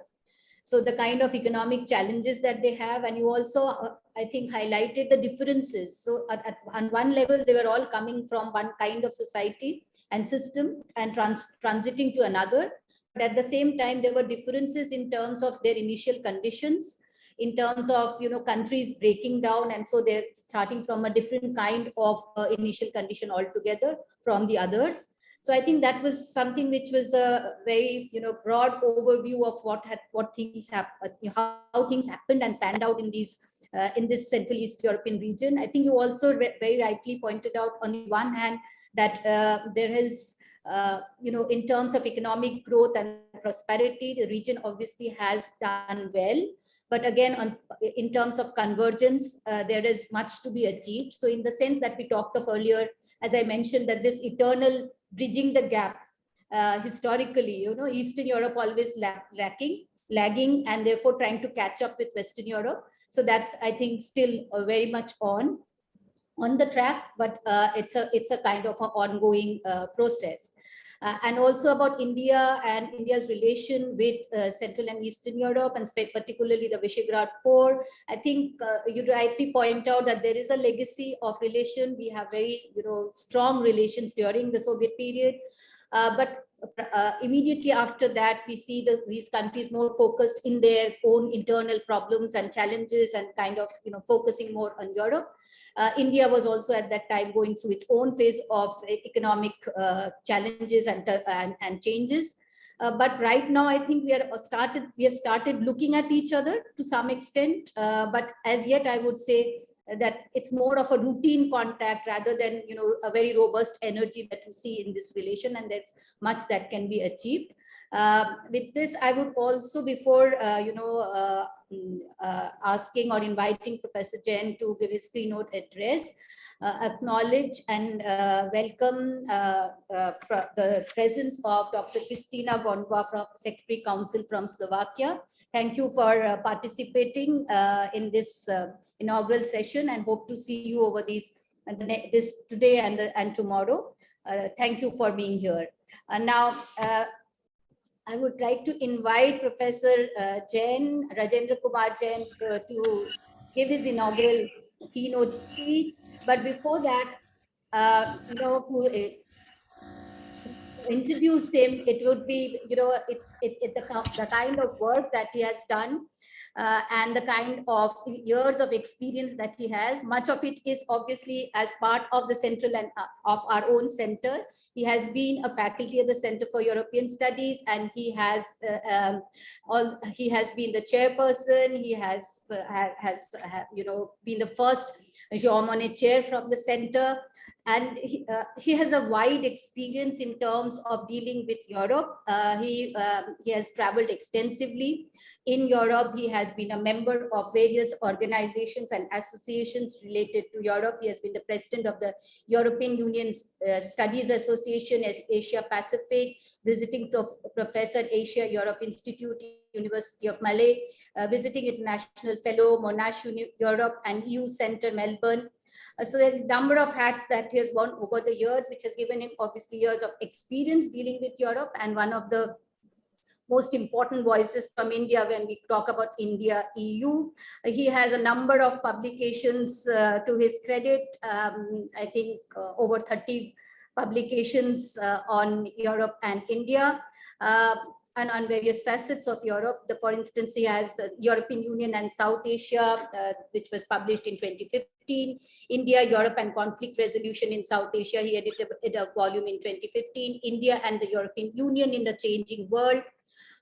So the kind of economic challenges that they have, and you also, I think, highlighted the differences. So on one level, they were all coming from one kind of society and system and transiting to another. But at the same time, there were differences in terms of their initial conditions, in terms of, countries breaking down. And so they're starting from a different kind of initial condition altogether from the others. So I think that was something which was a very, broad overview of what things happened, how things happened and panned out in these in this Central East European region. I think you also very rightly pointed out, on the one hand, that there is, in terms of economic growth and prosperity, the region obviously has done well. But again, in terms of convergence, there is much to be achieved. So in the sense that we talked of earlier, as I mentioned, that this eternal bridging the gap, historically, Eastern Europe always lagging, and therefore trying to catch up with Western Europe. So that's, I think, still very much on the track, but it's a kind of an ongoing process. And also about India and India's relation with Central and Eastern Europe, and particularly the Visegrád 4. I think you rightly point out that there is a legacy of relation. We have very strong relations during the Soviet period, but immediately after that, we see these countries more focused in their own internal problems and challenges, and kind of focusing more on Europe. India was also at that time going through its own phase of economic challenges and changes. But right now, I think we have started looking at each other to some extent. But as yet, I would say that it's more of a routine contact rather than a very robust energy that you see in this relation, and there's much that can be achieved. With this, I would also, before asking or inviting Professor Jain to give his keynote address, acknowledge and welcome the presence of Dr. Kristina Gondwa, from Secretary Council from Slovakia. Thank you for participating in this inaugural session, and hope to see you over this today and tomorrow. Thank you for being here. Now, I would like to invite Professor Jain, Rajendra Kumar Jain, to give his inaugural keynote speech. But before that, to introduce him, it would be, it's the kind of work that he has done, and the kind of years of experience that he has. Much of it is obviously as part of the central and of our own center. He has been a faculty at the Center for European Studies, and he has been the chairperson. He has been the first Jean Monnet chair from the center. And he has a wide experience in terms of dealing with Europe. He has traveled extensively in Europe. He has been a member of various organizations and associations related to Europe. He has been the president of the European Union Studies Association, Asia Pacific, visiting professor, Asia Europe Institute, University of Malay, visiting international fellow, Monash Europe and EU Center, Melbourne. So there's a number of hats that he has worn over the years, which has given him obviously years of experience dealing with Europe, and one of the most important voices from India when we talk about India EU. He has a number of publications to his credit. I think over 30 publications on Europe and India. And on various facets of Europe. For instance, he has the European Union and South Asia, which was published in 2015. India, Europe and Conflict Resolution in South Asia. He edited a volume in 2015. India and the European Union in the Changing World.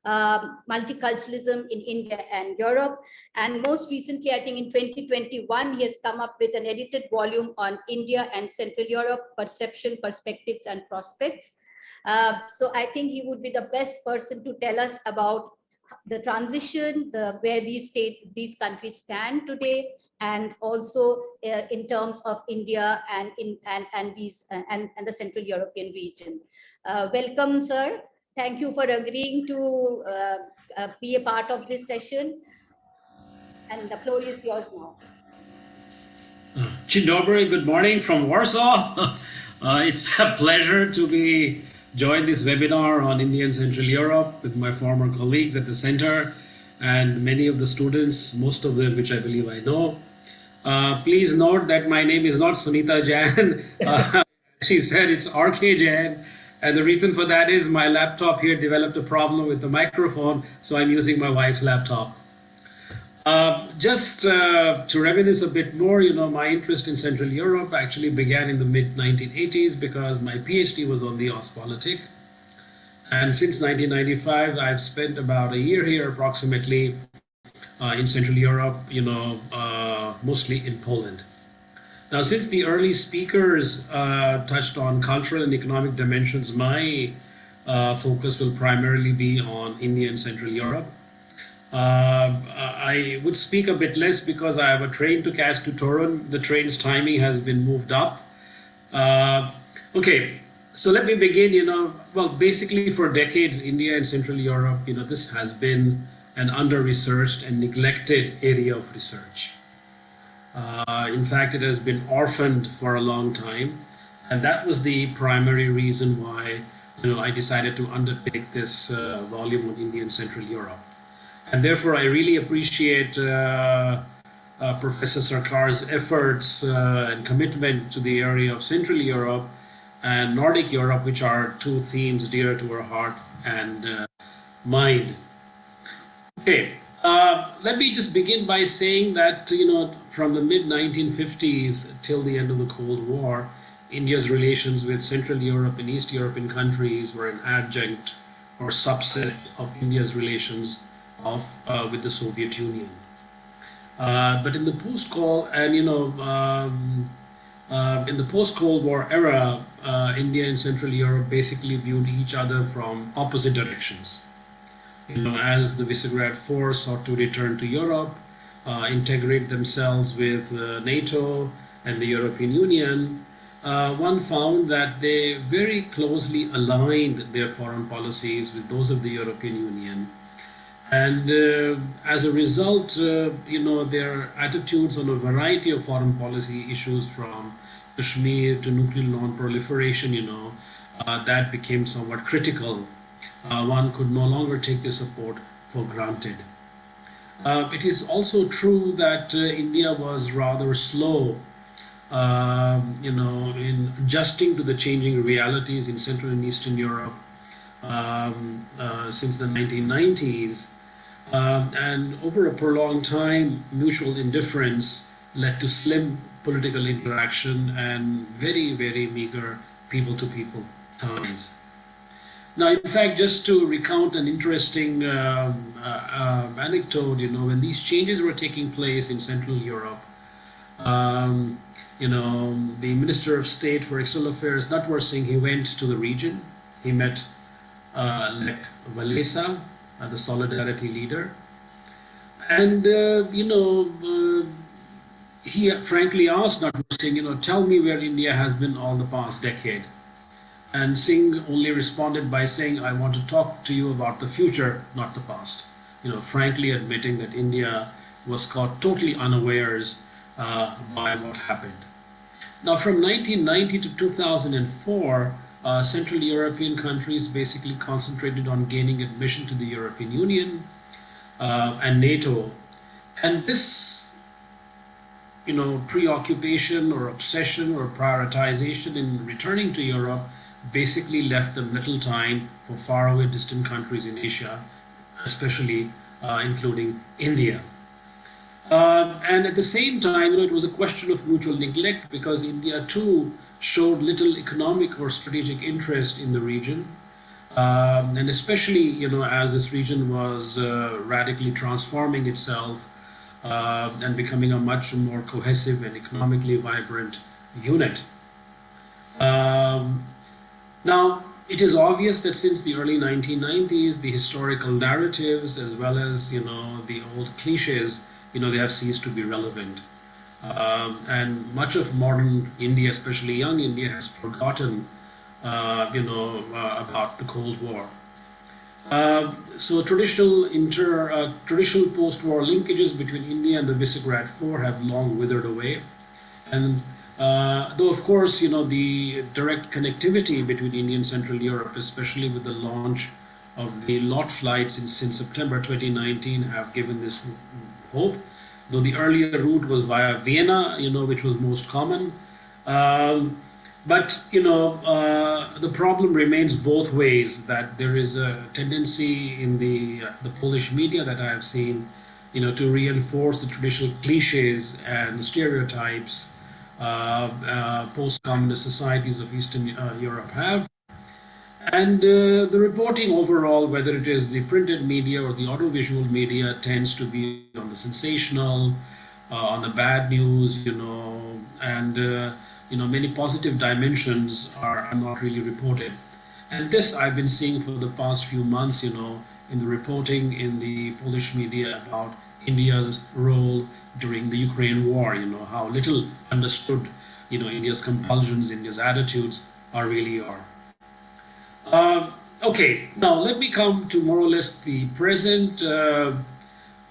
Multiculturalism in India and Europe. And most recently, I think in 2021, he has come up with an edited volume on India and Central Europe, Perception, Perspectives and Prospects. So I think he would be the best person to tell us about the transition, where these countries stand today, and also in terms of India and the Central European region. Welcome, sir. Thank you for agreeing to be a part of this session. And the floor is yours now. Dzień dobry, good morning from Warsaw. It's a pleasure to be joined this webinar on India and Central Europe with my former colleagues at the center and many of the students, most of them which I believe I know. Please note that my name is not Sunita Jain. She said it's RK Jain. And the reason for that is my laptop here developed a problem with the microphone, so I'm using my wife's laptop. Just to reminisce a bit more, my interest in Central Europe actually began in the mid-1980s because my PhD was on the Ostpolitik. And since 1995, I've spent about a year here approximately in Central Europe, mostly in Poland. Now, since the early speakers touched on cultural and economic dimensions, my focus will primarily be on India and Central Europe. I would speak a bit less because I have a train to catch to Torun. The train's timing has been moved up. Okay, so let me begin, well, basically for decades, India and Central Europe, this has been an under-researched and neglected area of research. In fact, it has been orphaned for a long time. And that was the primary reason why, I decided to undertake this volume on India and Central Europe. And therefore, I really appreciate Professor Sarkar's efforts and commitment to the area of Central Europe and Nordic Europe, which are two themes dear to our heart and mind. Okay, let me just begin by saying that, from the mid-1950s till the end of the Cold War, India's relations with Central Europe and East European countries were an adjunct or subset of India's relations with the Soviet Union. But in the post-Cold War era, India and Central Europe basically viewed each other from opposite directions. As the Visegrád force sought to return to Europe, integrate themselves with NATO and the European Union, one found that they very closely aligned their foreign policies with those of the European Union. And as a result, their attitudes on a variety of foreign policy issues from Kashmir to nuclear non-proliferation, that became somewhat critical. One could no longer take their support for granted. It is also true that India was rather slow, in adjusting to the changing realities in Central and Eastern Europe since the 1990s. And over a prolonged time, mutual indifference led to slim political interaction and very, very meager people-to-people ties. Now, in fact, just to recount an interesting anecdote, when these changes were taking place in Central Europe, the Minister of State for External Affairs, Natwar Singh, he went to the region. He met Lech Walesa, the Solidarity leader. And, he frankly asked Natwar Singh, tell me where India has been all the past decade. And Singh only responded by saying, I want to talk to you about the future, not the past. Frankly admitting that India was caught totally unawares by what happened. Now, from 1990 to 2004, Central European countries basically concentrated on gaining admission to the European Union and NATO. And this, preoccupation or obsession or prioritization in returning to Europe basically left them little time for faraway distant countries in Asia, especially including India. And at the same time, it was a question of mutual neglect because India too showed little economic or strategic interest in the region. And especially, as this region was radically transforming itself and becoming a much more cohesive and economically vibrant unit. Now, it is obvious that since the early 1990s, the historical narratives as well as, the old cliches, they have ceased to be relevant. And much of modern India, especially young India, has forgotten, about the Cold War. So traditional post-war linkages between India and the Visegrád Four have long withered away. And though, of course, the direct connectivity between India and Central Europe, especially with the launch of the lot flights since September 2019, have given this hope. Though the earlier route was via Vienna, which was most common. But, the problem remains both ways, that there is a tendency in the Polish media that I have seen, to reinforce the traditional cliches and stereotypes post-communist societies of Eastern Europe have. And the reporting overall, whether it is the printed media or the audiovisual media, tends to be on the sensational, on the bad news, and many positive dimensions are not really reported. And this I've been seeing for the past few months, in the reporting in the Polish media about India's role during the Ukraine war, how little understood, India's compulsions, India's attitudes really are. Okay, now let me come to more or less the present.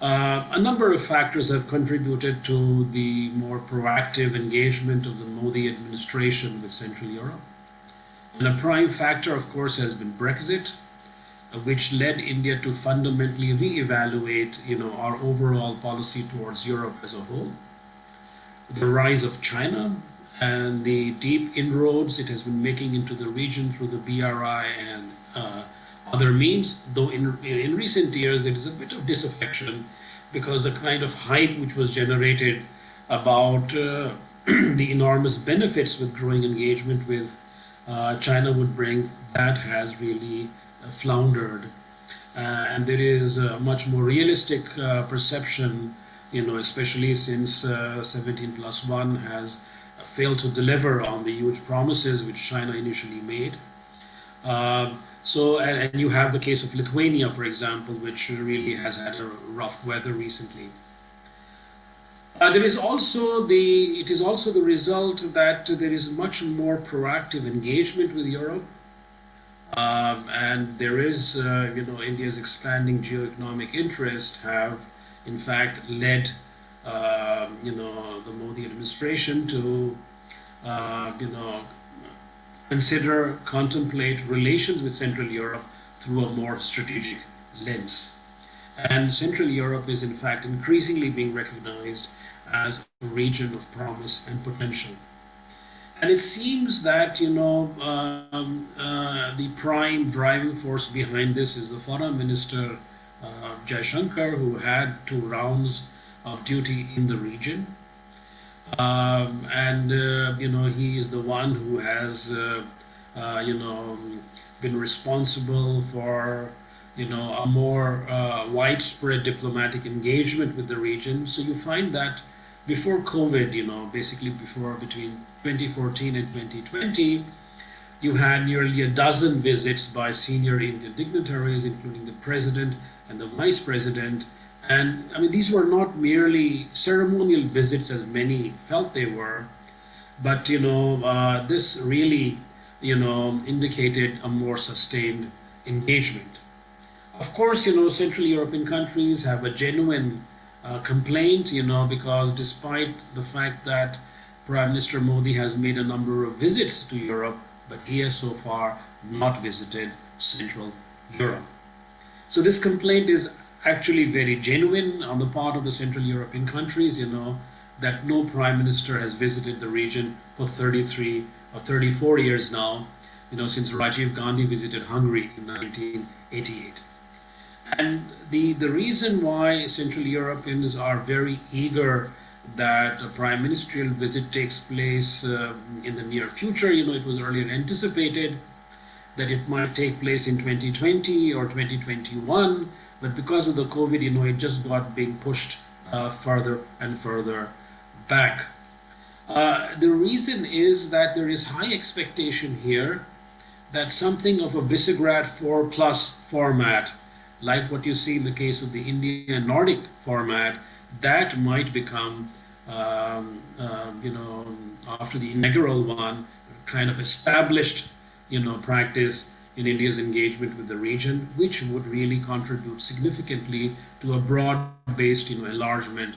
A number of factors have contributed to the more proactive engagement of the Modi administration with Central Europe. And a prime factor, of course, has been Brexit, which led India to fundamentally reevaluate, our overall policy towards Europe as a whole. The rise of China and the deep inroads it has been making into the region through the BRI and other means, though in recent years there is a bit of disaffection because the kind of hype which was generated about the enormous benefits with growing engagement with China would bring, that has really floundered. And there is a much more realistic perception, especially since 17+1 has failed to deliver on the huge promises which China initially made. And you have the case of Lithuania, for example, which really has had a rough weather recently. It is also the result that there is much more proactive engagement with Europe. And there is, India's expanding geo-economic interest have, in fact, led, the Modi administration to, contemplate relations with Central Europe through a more strategic lens. And Central Europe is, in fact, increasingly being recognized as a region of promise and potential. And it seems that, the prime driving force behind this is the Foreign Minister, Jain, who had 2 rounds of duty in the region. He is the one who has, been responsible for, a more widespread diplomatic engagement with the region. So you find that before COVID, basically between 2014 and 2020, you had nearly a dozen visits by senior Indian dignitaries, including the president and the vice president. And I mean, these were not merely ceremonial visits as many felt they were, but this really indicated a more sustained engagement. Of course, Central European countries have a genuine complaint, because despite the fact that Prime Minister Modi has made a number of visits to Europe, but he has so far not visited Central Europe. So this complaint is actually very genuine on the part of the Central European countries, that no Prime Minister has visited the region for 33 or 34 years now, since Rajiv Gandhi visited Hungary in 1988. And the reason why Central Europeans are very eager that a prime ministerial visit takes place in the near future, it was earlier anticipated that it might take place in 2020 or 2021, but because of the COVID, it just got being pushed further and further back. The reason is that there is high expectation here that something of a Visegrád 4+ format, like what you see in the case of the Indian Nordic format, that might become, after the inaugural one, kind of established, practice in India's engagement with the region, which would really contribute significantly to a broad-based, enlargement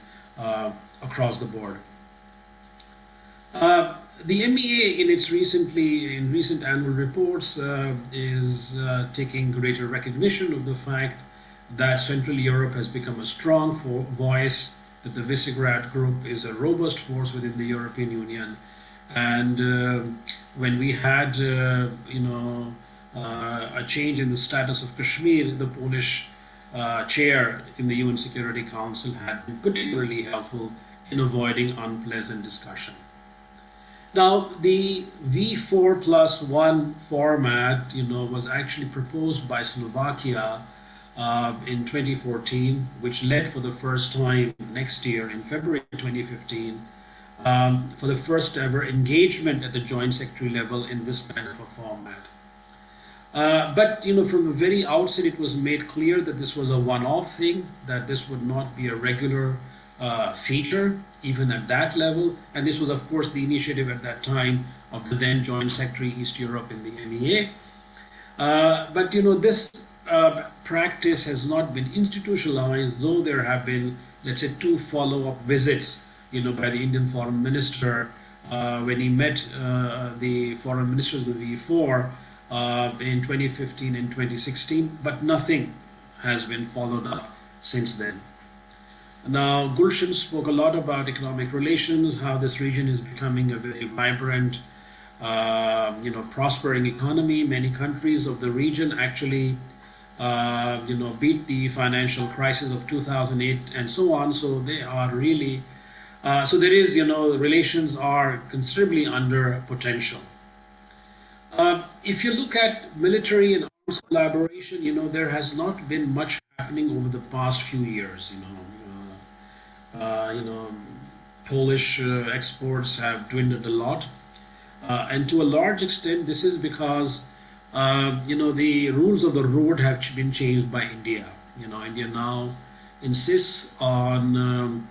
across the board. The MEA in its recent annual reports is taking greater recognition of the fact that Central Europe has become a strong voice, that the Visegrád group is a robust force within the European Union. And when we had, a change in the status of Kashmir, the Polish chair in the UN Security Council had been particularly helpful in avoiding unpleasant discussion. Now, the V4+1 format, was actually proposed by Slovakia in 2014, which led for the first time next year in February 2015 for the first ever engagement at the joint secretary level in this kind of a format. But from the very outset, it was made clear that this was a one-off thing, that this would not be a regular feature, even at that level. And this was, of course, the initiative at that time of the then Joint Secretary East Europe in the MEA. But this practice has not been institutionalized, though there have been, let's say, 2 follow-up visits, by the Indian Foreign Minister when he met the foreign ministers of the V4 in 2015 and 2016, but nothing has been followed up since then. Now, Gulshan spoke a lot about economic relations, how this region is becoming a very vibrant, prospering economy. Many countries of the region actually, beat the financial crisis of 2008 and so on. So they are really, so there is, relations are considerably under potential. If you look at military and arms collaboration, there has not been much happening over the past few years. Polish exports have dwindled a lot, and to a large extent, this is because the rules of the road have been changed by India. India now insists on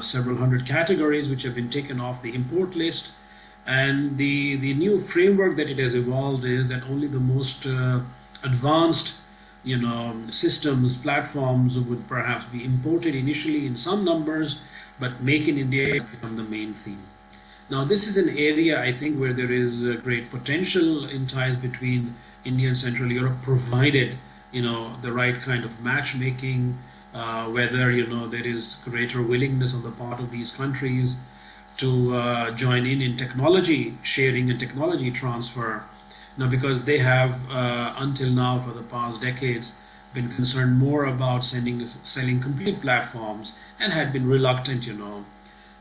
several hundred categories which have been taken off the import list. And the new framework that it has evolved is that only the most advanced, systems, platforms would perhaps be imported initially in some numbers, but Make in India has become the main theme. Now, this is an area, I think, where there is great potential in ties between India and Central Europe, provided, the right kind of matchmaking, whether, there is greater willingness on the part of these countries to join in technology sharing and technology transfer. Now, because they have, until now, for the past decades, been concerned more about selling complete platforms and had been reluctant,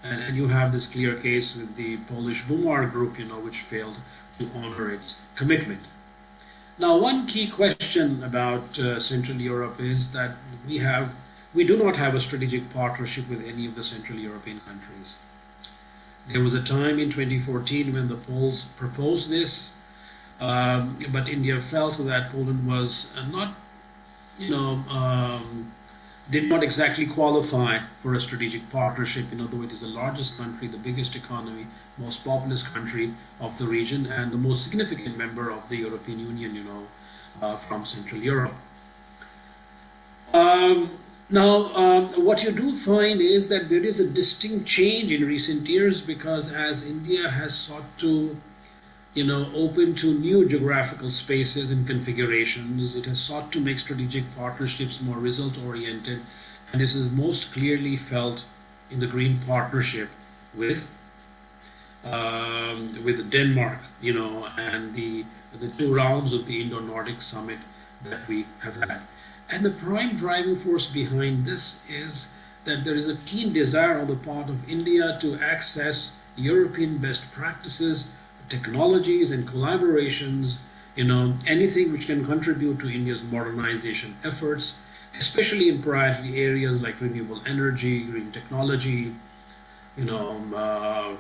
And you have this clear case with the Polish Bumar group, which failed to honor its commitment. Now, one key question about Central Europe is that we have we do not have a strategic partnership with any of the Central European countries. There was a time in 2014 when the Poles proposed this, but India felt that Poland was not, did not exactly qualify for a strategic partnership, though it is the largest country, the biggest economy, most populous country of the region, and the most significant member of the European Union, from Central Europe. What you do find is that there is a distinct change in recent years, because as India has sought to, open to new geographical spaces and configurations, it has sought to make strategic partnerships more result-oriented, and this is most clearly felt in the Green Partnership with Denmark, and the 2 rounds of the Indo-Nordic Summit that we have had. And the prime driving force behind this is that there is a keen desire on the part of India to access European best practices, technologies and collaborations, anything which can contribute to India's modernization efforts, especially in priority areas like renewable energy, green technology,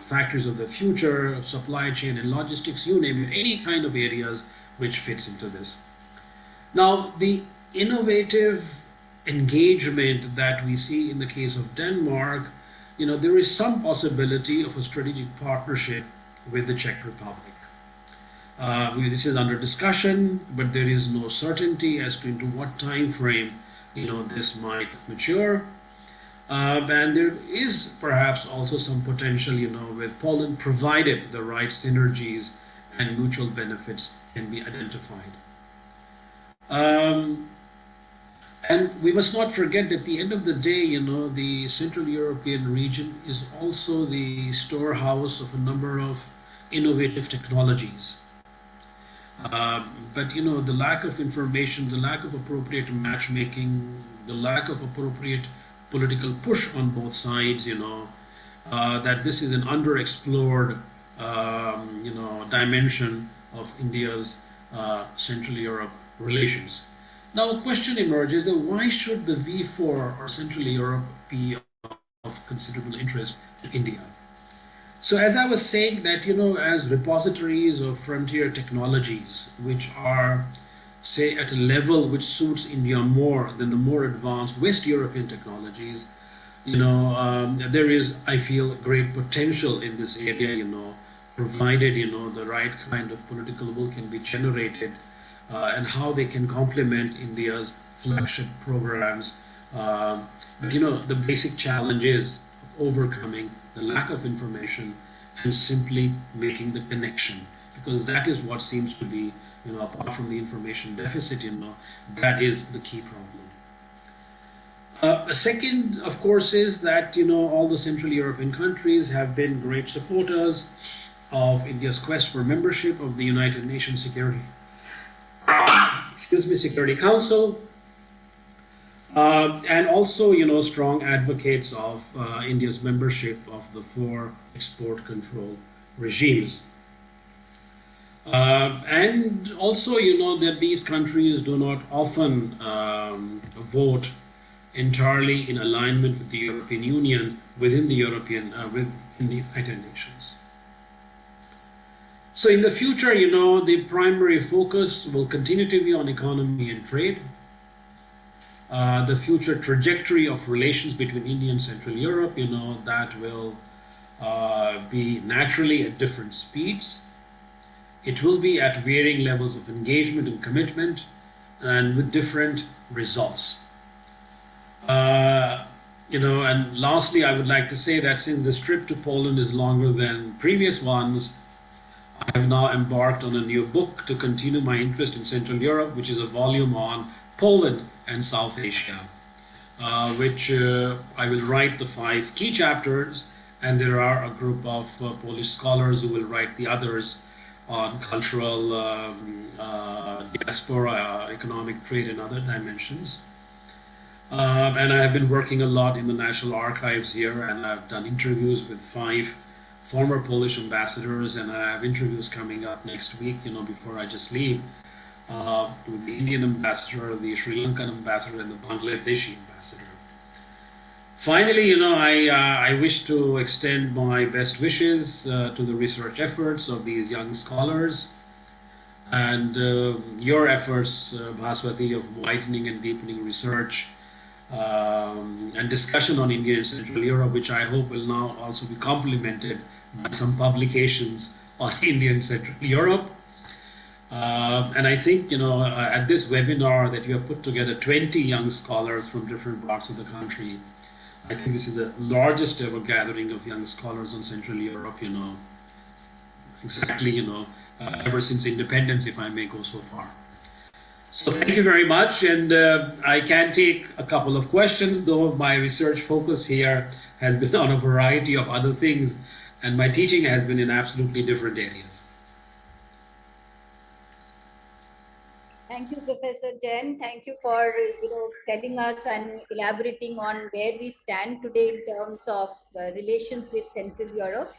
factories of the future, supply chain and logistics, you name it, any kind of areas which fits into this. Now, the innovative engagement that we see in the case of Denmark, there is some possibility of a strategic partnership with the Czech Republic. This is under discussion, but there is no certainty as to into what time frame this might mature. And there is perhaps also some potential with Poland, provided the right synergies and mutual benefits can be identified. And we must not forget that at the end of the day, the Central European region is also the storehouse of a number of innovative technologies. But the lack of information, the lack of appropriate matchmaking, the lack of appropriate political push on both sides, that this is an underexplored, dimension of India's Central Europe relations. Now, a question emerges that why should the V4 or Central Europe be of considerable interest to India? So as I was saying that, as repositories of frontier technologies, which are, say, at a level which suits India more than the more advanced West European technologies, there is, I feel, great potential in this area, provided, the right kind of political will can be generated, and how they can complement India's flagship programs. But the basic challenge is overcoming the lack of information and simply making the connection, because that is what seems to be, apart from the information deficit, that is the key problem. A second, of course, is that, all the Central European countries have been great supporters of India's quest for membership of the United Nations Security Council, and also, strong advocates of India's membership of the 4 export control regimes. And also, that these countries do not often vote entirely in alignment with the European Union within the United Nations. So in the future, the primary focus will continue to be on economy and trade. The future trajectory of relations between India and Central Europe, that will be naturally at different speeds. It will be at varying levels of engagement and commitment, and with different results. And lastly, I would like to say that since this trip to Poland is longer than previous ones, I have now embarked on a new book to continue my interest in Central Europe, which is a volume on Poland and South Asia, which I will write the 5 key chapters, and there are a group of Polish scholars who will write the others on cultural diaspora, economic trade, and other dimensions. And I have been working a lot in the National Archives here, and I've done interviews with 5 former Polish ambassadors, and I have interviews coming up next week, before I just leave, with the Indian ambassador, the Sri Lankan ambassador, and the Bangladeshi ambassador. Finally, I wish to extend my best wishes to the research efforts of these young scholars and your efforts, Bhaswati, of widening and deepening research and discussion on India and Central Europe, which I hope will now also be complemented by some publications on India and Central Europe. And I think, at this webinar that you have put together 20 young scholars from different parts of the country, I think this is the largest ever gathering of young scholars on Central Europe, exactly, ever since independence, if I may go so far. So thank you very much. And I can take a couple of questions, though my research focus here has been on a variety of other things, and my teaching has been in absolutely different areas. Thank you, Professor Jain. Thank you for telling us and elaborating on where we stand today in terms of relations with Central Europe.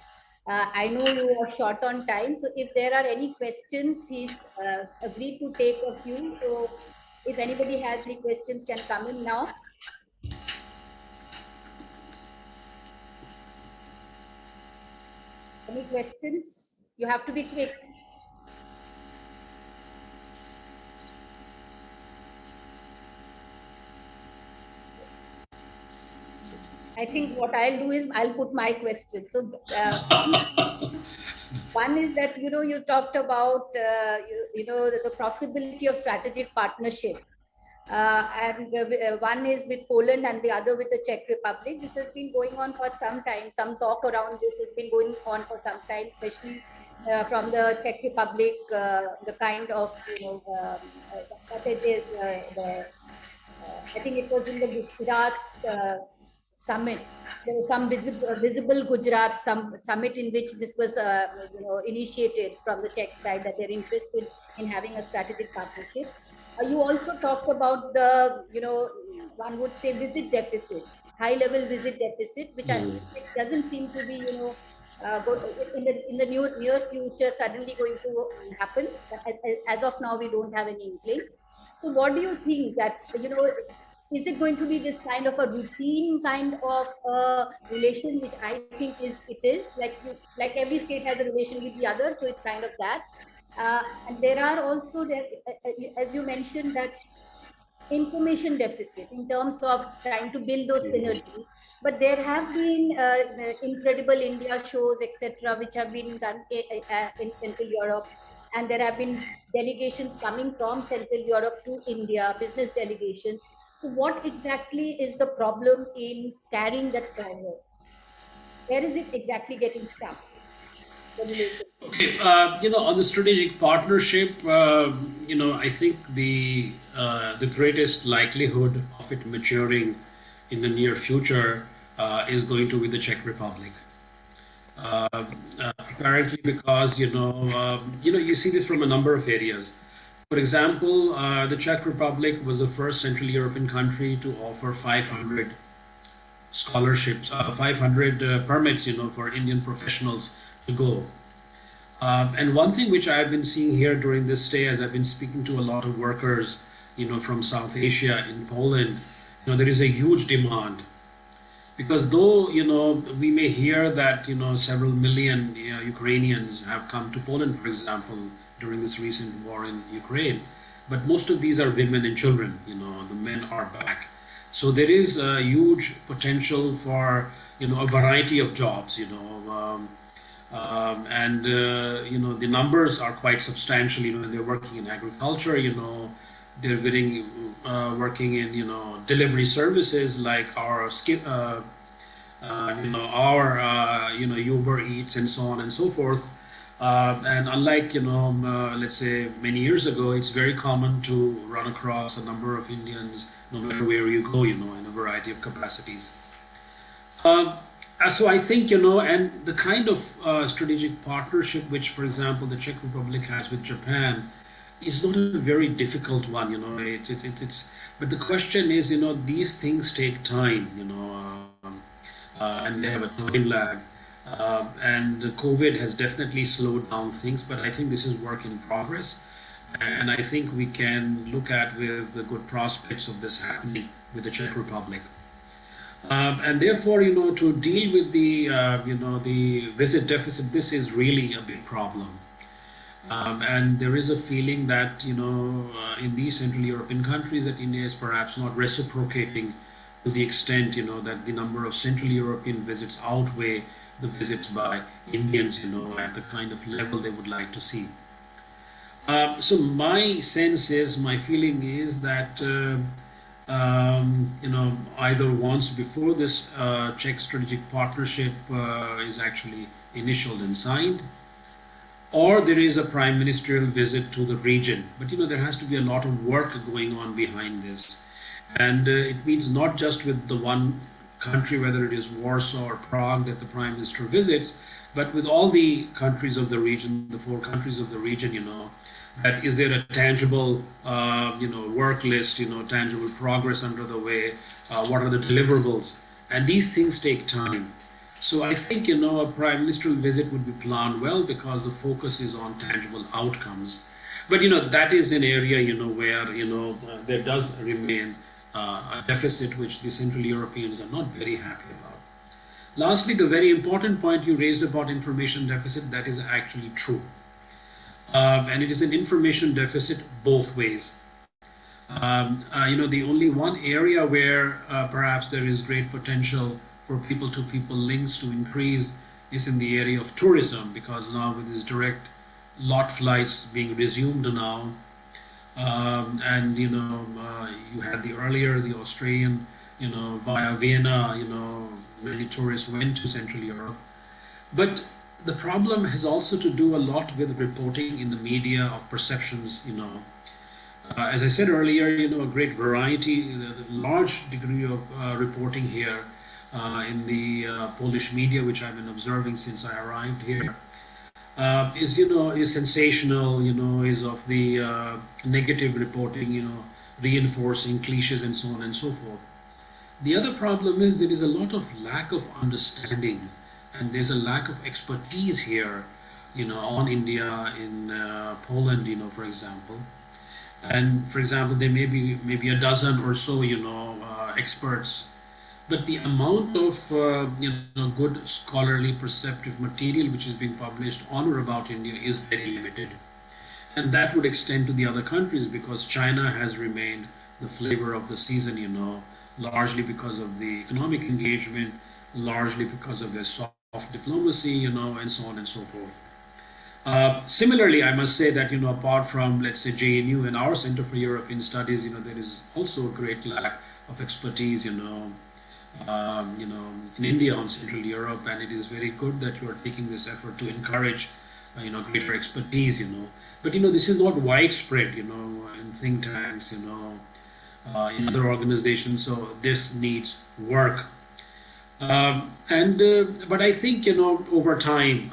I know you are short on time, so if there are any questions, he's agreed to take a few. So if anybody has any questions, can come in now. Any questions? You have to be quick. I think what I'll do is I'll put my question. So one is that, you talked about, the possibility of strategic partnership. And one is with Poland and the other with the Czech Republic. This has been going on for some time. Some talk around this has been going on for some time, especially from the Czech Republic, the kind of, what it is, I think it was in the Visegrád summit. There was some visible Gujarat summit in which this was initiated from the Czech side, that they're interested in having a strategic partnership. You also talked about the, one would say visit deficit, high-level visit deficit, which it doesn't seem to be, in the near future suddenly going to happen. As of now, we don't have any inkling. So what do you think that, is it going to be this kind of a routine kind of relation, which I think it is like every state has a relation with the other, so it's kind of that. And there are also as you mentioned, that information deficit in terms of trying to build those synergies. But there have been incredible India shows, etc., which have been done in Central Europe. And there have been delegations coming from Central Europe to India, business delegations. So what exactly is the problem in carrying that forward? Where is it exactly getting stuck? Okay, on the strategic partnership, I think the greatest likelihood of it maturing in the near future is going to be the Czech Republic. Apparently, because you see this from a number of areas. For example, the Czech Republic was the first Central European country to offer 500 scholarships, 500 permits, for Indian professionals to go. And one thing which I've been seeing here during this stay, as I've been speaking to a lot of workers, from South Asia in Poland, there is a huge demand. Because though, we may hear that, several million Ukrainians have come to Poland, for example, during this recent war in Ukraine, but most of these are women and children, the men are back. So there is a huge potential for, a variety of jobs, and the numbers are quite substantial. They're working in agriculture, they're working in delivery services like our Uber Eats and so on and so forth. And unlike let's say many years ago, it's very common to run across a number of Indians no matter where you go, in a variety of capacities. So I think, and the kind of strategic partnership which, for example, the Czech Republic has with Japan is not a very difficult one, but the question is, these things take time, and they have a time lag. And COVID has definitely slowed down things, but I think this is work in progress. And I think we can look at with the good prospects of this happening with the Czech Republic. And therefore, to deal with the, the visit deficit, this is really a big problem. And there is a feeling that, in these Central European countries, that India is perhaps not reciprocating to the extent, that the number of Central European visits outweigh the visits by Indians, at the kind of level they would like to see. So my sense is, my feeling is that, either once before this Czech strategic partnership is actually initialed and signed, or there is a prime ministerial visit to the region. But there has to be a lot of work going on behind this. And it means not just with the one country, whether it is Warsaw or Prague, that the prime minister visits, but with all the countries of the region, the 4 countries of the region, that is there a tangible, work list, tangible progress under the way, what are the deliverables? And these things take time. So I think, a prime ministerial visit would be planned well because the focus is on tangible outcomes. But, that is an area, where, there does remain a deficit which the Central Europeans are not very happy about. Lastly, the very important point you raised about information deficit, that is actually true. And it is an information deficit both ways. The only one area where perhaps there is great potential for people-to-people links to increase is in the area of tourism, because now with these direct lot flights being resumed now, and you had the Australian, via Vienna, many tourists went to Central Europe. But the problem has also to do a lot with reporting in the media of perceptions, as I said earlier, a great variety, the large degree of reporting here in the Polish media, which I've been observing since I arrived here, is sensational, is of the negative reporting, reinforcing cliches and so on and so forth. The other problem is there is a lot of lack of understanding, and there's a lack of expertise here, on India in Poland, for example. And for example, there may be maybe a dozen or so, experts, but the amount of good scholarly perceptive material which is being published on or about India is very limited. And that would extend to the other countries, because China has remained the flavor of the season, largely because of the economic engagement, largely because of their soft diplomacy, and so on and so forth. Similarly, I must say that, apart from, let's say, JNU and our Center for European Studies, there is also a great lack of expertise, in India on Central Europe, and it is very good that you are taking this effort to encourage, greater expertise, But, this is not widespread, in think tanks, in other organizations, so this needs work. But I think, over time,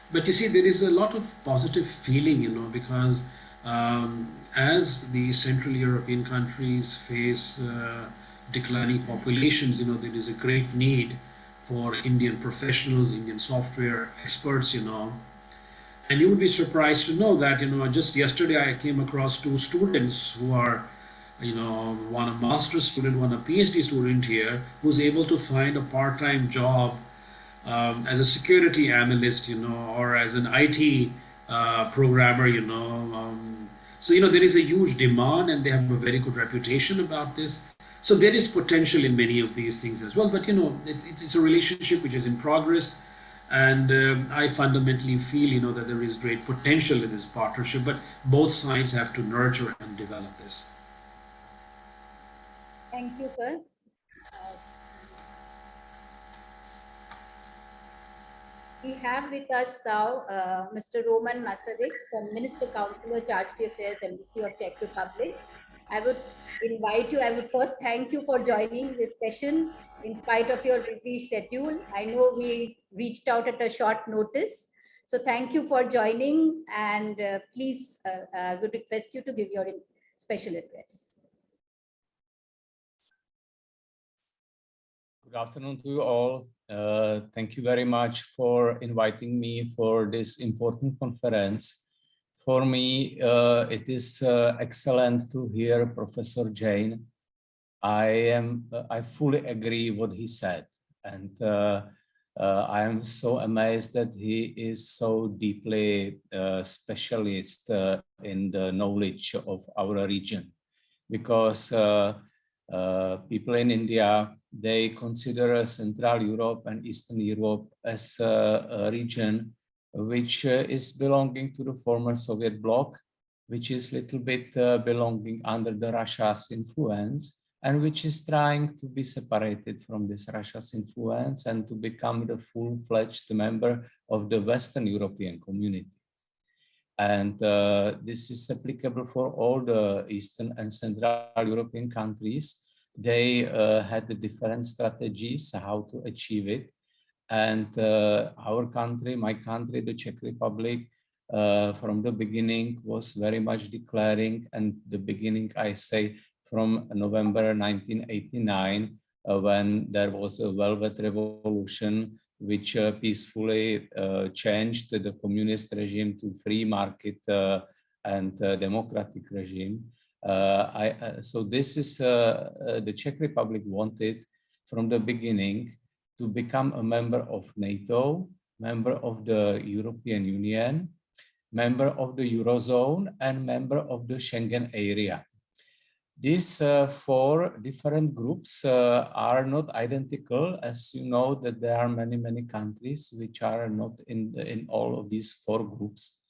but you see, there is a lot of positive feeling, because as the Central European countries face declining populations, there is a great need for Indian professionals, Indian software experts, and you would be surprised to know that, just yesterday I came across 2 students who are, one a master's student, one a PhD student here, who's able to find a part-time job as a security analyst, or as an IT programmer, so, there is a huge demand, and they have a very good reputation about this. So there is potential in many of these things as well, but it's a relationship which is in progress, and I fundamentally feel that there is great potential in this partnership, but both sides have to nurture and develop this. Thank you, sir. We have with us now Mr. Roman Masarik from Minister-Counsellor Charge Affairs, Embassy of Czech Republic. I would invite you, I would first thank you for joining this session in spite of your busy schedule. I know we reached out at a short notice. So thank you for joining, and please, I would request you to give your special address. Good afternoon to you all. Thank you very much for inviting me for this important conference. For me, it is excellent to hear Professor Jain I fully agree what he said, and I am so amazed that he is so deeply specialist in the knowledge of our region, because people in India, they consider Central Europe and Eastern Europe as a region which is belonging to the former Soviet bloc, which is a little bit belonging under the Russia's influence, and which is trying to be separated from this Russia's influence and to become the full-fledged member of the Western European community. And this is applicable for all the Eastern and Central European countries. They had the different strategies how to achieve it. And our country, my country, the Czech Republic, from the beginning was very much declaring, and the beginning, I say, from November 1989, when there was a Velvet Revolution, which peacefully changed the communist regime to free market and democratic regime. So this is the Czech Republic wanted from the beginning to become a member of NATO, member of the European Union, member of the Eurozone, and member of the Schengen area. These four different groups are not identical, as you know that there are many, many countries which are not in all of these four groups.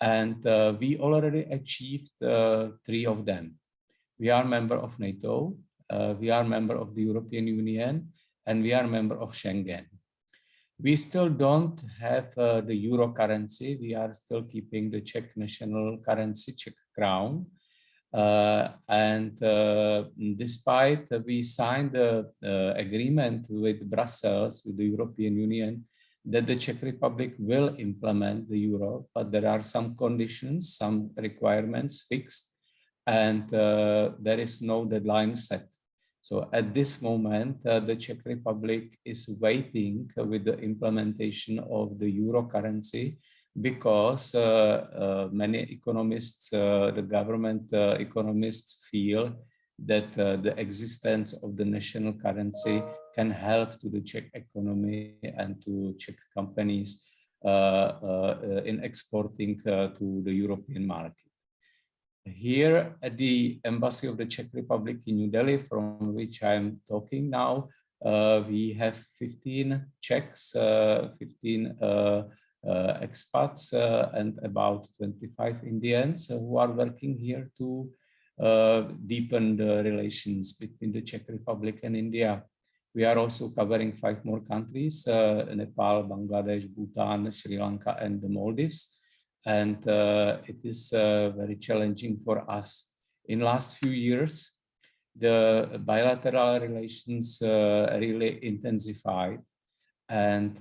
And we already achieved three of them. We are member of NATO, we are member of the European Union, and we are member of Schengen. We still don't have the euro currency. We are still keeping the Czech national currency, Czech crown. Despite we signed the agreement with Brussels, with the European Union, that the Czech Republic will implement the euro, but there are some conditions, some requirements fixed, and there is no deadline set. So at this moment, the Czech Republic is waiting with the implementation of the euro currency, because many economists, the government economists feel that the existence of the national currency can help to the Czech economy and to Czech companies in exporting to the European market. Here at the Embassy of the Czech Republic in New Delhi, from which I'm talking now, we have 15 Czechs, 15 expats and about 25 Indians who are working here to deepen the relations between the Czech Republic and India. We are also covering 5 more countries, Nepal, Bangladesh, Bhutan, Sri Lanka, and the Maldives. And it is very challenging for us. In last few years, the bilateral relations really intensified, and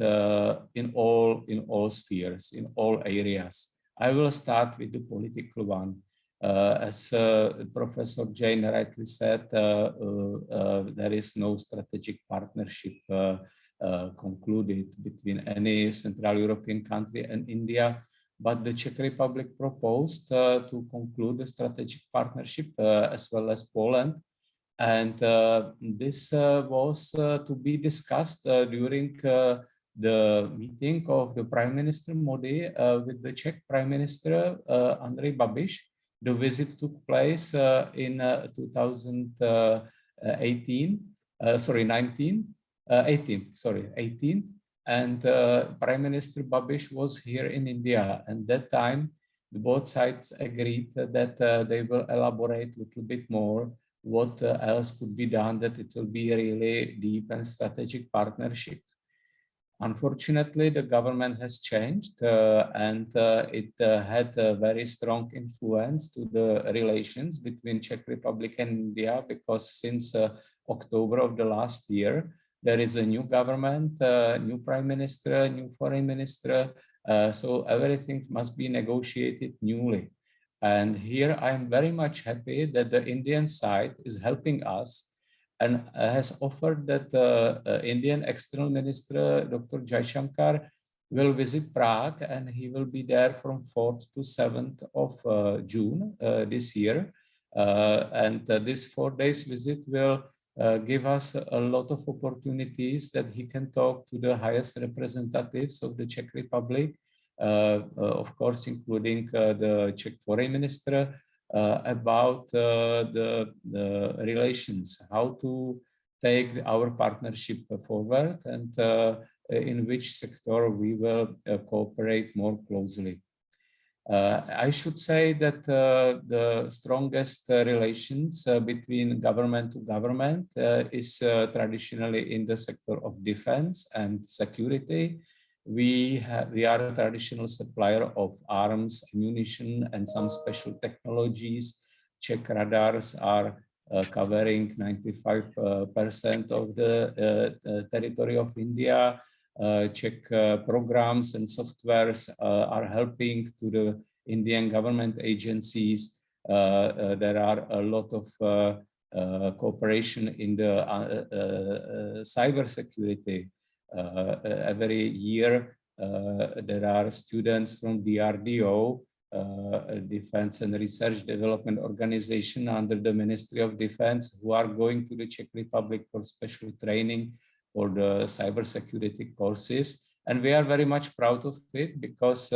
in all spheres, in all areas. I will start with the political one. As Professor Jain rightly said, there is no strategic partnership concluded between any Central European country and India, but the Czech Republic proposed to conclude a strategic partnership as well as Poland. And this was to be discussed during the meeting of the Prime Minister Modi with the Czech Prime Minister Andrej Babiš. The visit took place in 2018, and Prime Minister Babiš was here in India. And that time, both sides agreed that they will elaborate a little bit more what else could be done, that it will be a really deep and strategic partnership. Unfortunately, the government has changed and it had a very strong influence to the relations between Czech Republic and India, because since October of the last year, there is a new government, new prime minister, new foreign minister, so everything must be negotiated newly. And here I am very much happy that the Indian side is helping us and has offered that Indian External Minister, Dr. Jaishankar, will visit Prague, and he will be there from 4th to 7th of June this year And this 4 days visit will give us a lot of opportunities that he can talk to the highest representatives of the Czech Republic, of course, including the Czech Foreign Minister, about the relations, how to take our partnership forward, and in which sector we will cooperate more closely. I should say that the strongest relations between government to government is traditionally in the sector of defense and security. We are a traditional supplier of arms, ammunition, and some special technologies. Czech radars are covering 95% of the territory of India. Czech programs and softwares are helping to the Indian government agencies. There are a lot of cooperation in the cyber security. Every year, there are students from DRDO, Defense and Research Development Organization under the Ministry of Defense, who are going to the Czech Republic for special training for the cybersecurity courses. And we are very much proud of it, because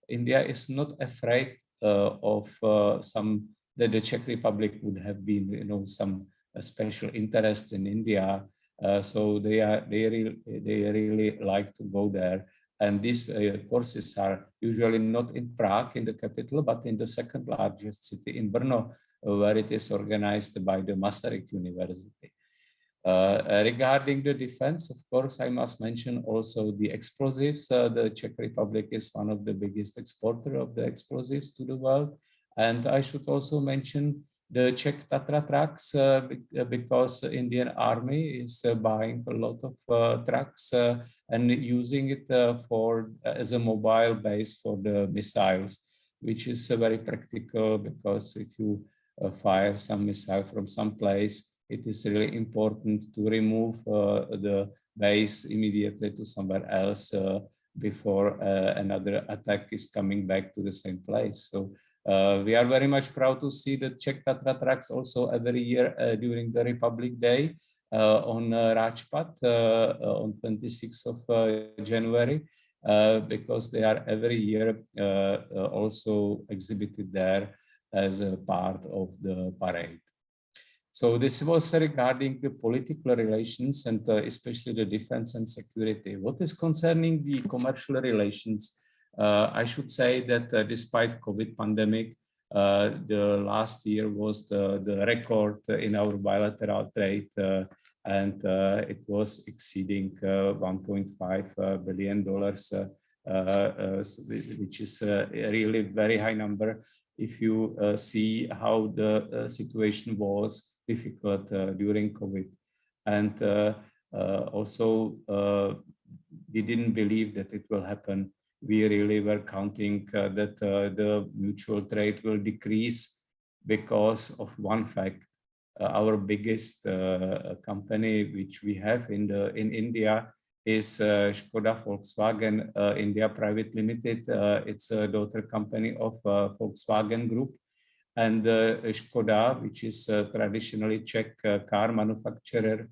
India is not afraid of that the Czech Republic would have been, some special interests in India. So they really like to go there. And these courses are usually not in Prague, in the capital, but in the second largest city, in Brno, where it is organized by the Masarik University. Regarding the defense, of course, I must mention also the explosives. The Czech Republic is one of the biggest exporters of the explosives to the world. And I should also mention the Czech Tatra trucks, because the Indian Army is buying a lot of trucks and using it as a mobile base for the missiles, which is very practical, because if you fire some missile from some place, it is really important to remove the base immediately to somewhere else before another attack is coming back to the same place. So we are very much proud to see the Czech Tatra trucks also every year during the Republic Day on Rajpath on 26th of January, because they are every year also exhibited there as a part of the parade. So this was regarding the political relations and especially the defense and security. What is concerning the commercial relations, I should say that despite COVID pandemic, the last year was the record in our bilateral trade, and it was exceeding $1.5 billion, which is a really very high number if you see how the situation was difficult during COVID. And also, we didn't believe that it will happen. We really were counting that the mutual trade will decrease because of one fact. Our biggest company, which we have in India, is Škoda Volkswagen India Private Limited. It's a daughter company of Volkswagen Group. And Škoda, which is traditionally Czech car manufacturer,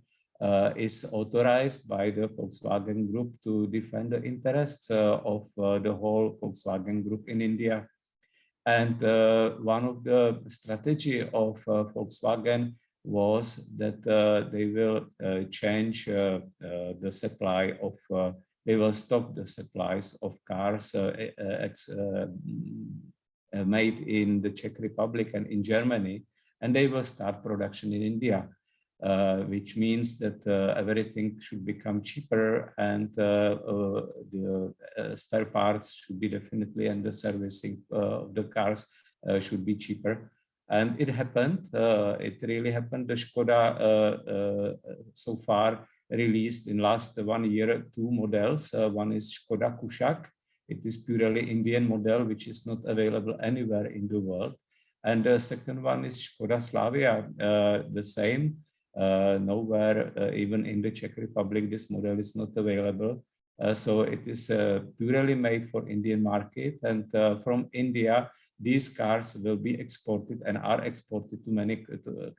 is authorized by the Volkswagen Group to defend the interests of the whole Volkswagen Group in India. And one of the strategy of Volkswagen was that they will change the supply of, they will stop the supplies of cars made in the Czech Republic and in Germany, and they will start production in India, which means that everything should become cheaper, and the spare parts should be definitely, and the servicing of the cars should be cheaper. And it happened, it really happened. The Škoda so far released in last 1 year 2 models. One is Škoda Kushaq. It is purely Indian model, which is not available anywhere in the world. And the second one is Škoda Slavia, the same. Nowhere, even in the Czech Republic, this model is not available. So it is purely made for Indian market. And from India, these cars will be exported and are exported to many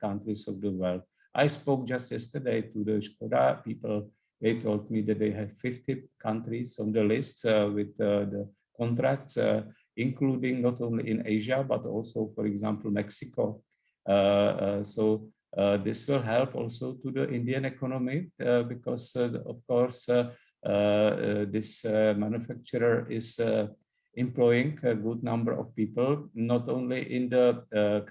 countries of the world. I spoke just yesterday to the Škoda people. They told me that they have 50 countries on the list with the contracts, including not only in Asia, but also, for example, Mexico. So this will help also to the Indian economy because, of course, this manufacturer is employing a good number of people, not only in the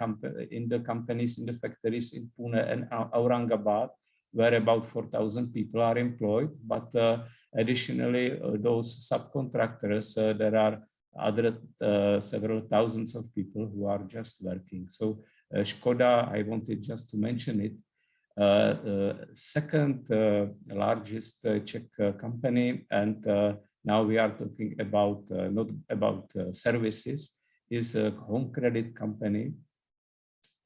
companies, in the factories in Pune and Aurangabad, where about 4,000 people are employed, but additionally, those subcontractors, there are other several thousands of people who are just working. So Škoda, I wanted just to mention it, second largest Czech company, and now we are talking about not about services, is a home credit company.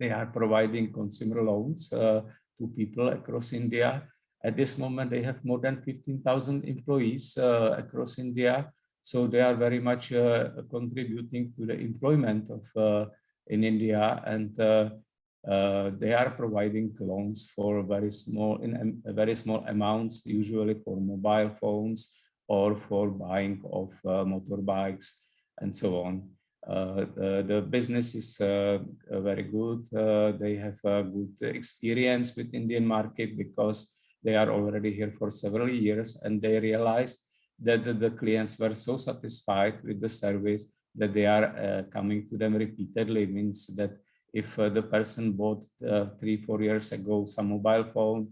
They are providing consumer loans to people across India. At this moment, they have more than 15,000 employees across India. So they are very much contributing to the employment of in India, and they are providing loans for very small amounts, usually for mobile phones or for buying of motorbikes and so on. The business is very good. They have a good experience with Indian market because they are already here for several years, and they realized that the clients were so satisfied with the service that they are coming to them repeatedly. Means that if the person bought 3-4 years ago some mobile phone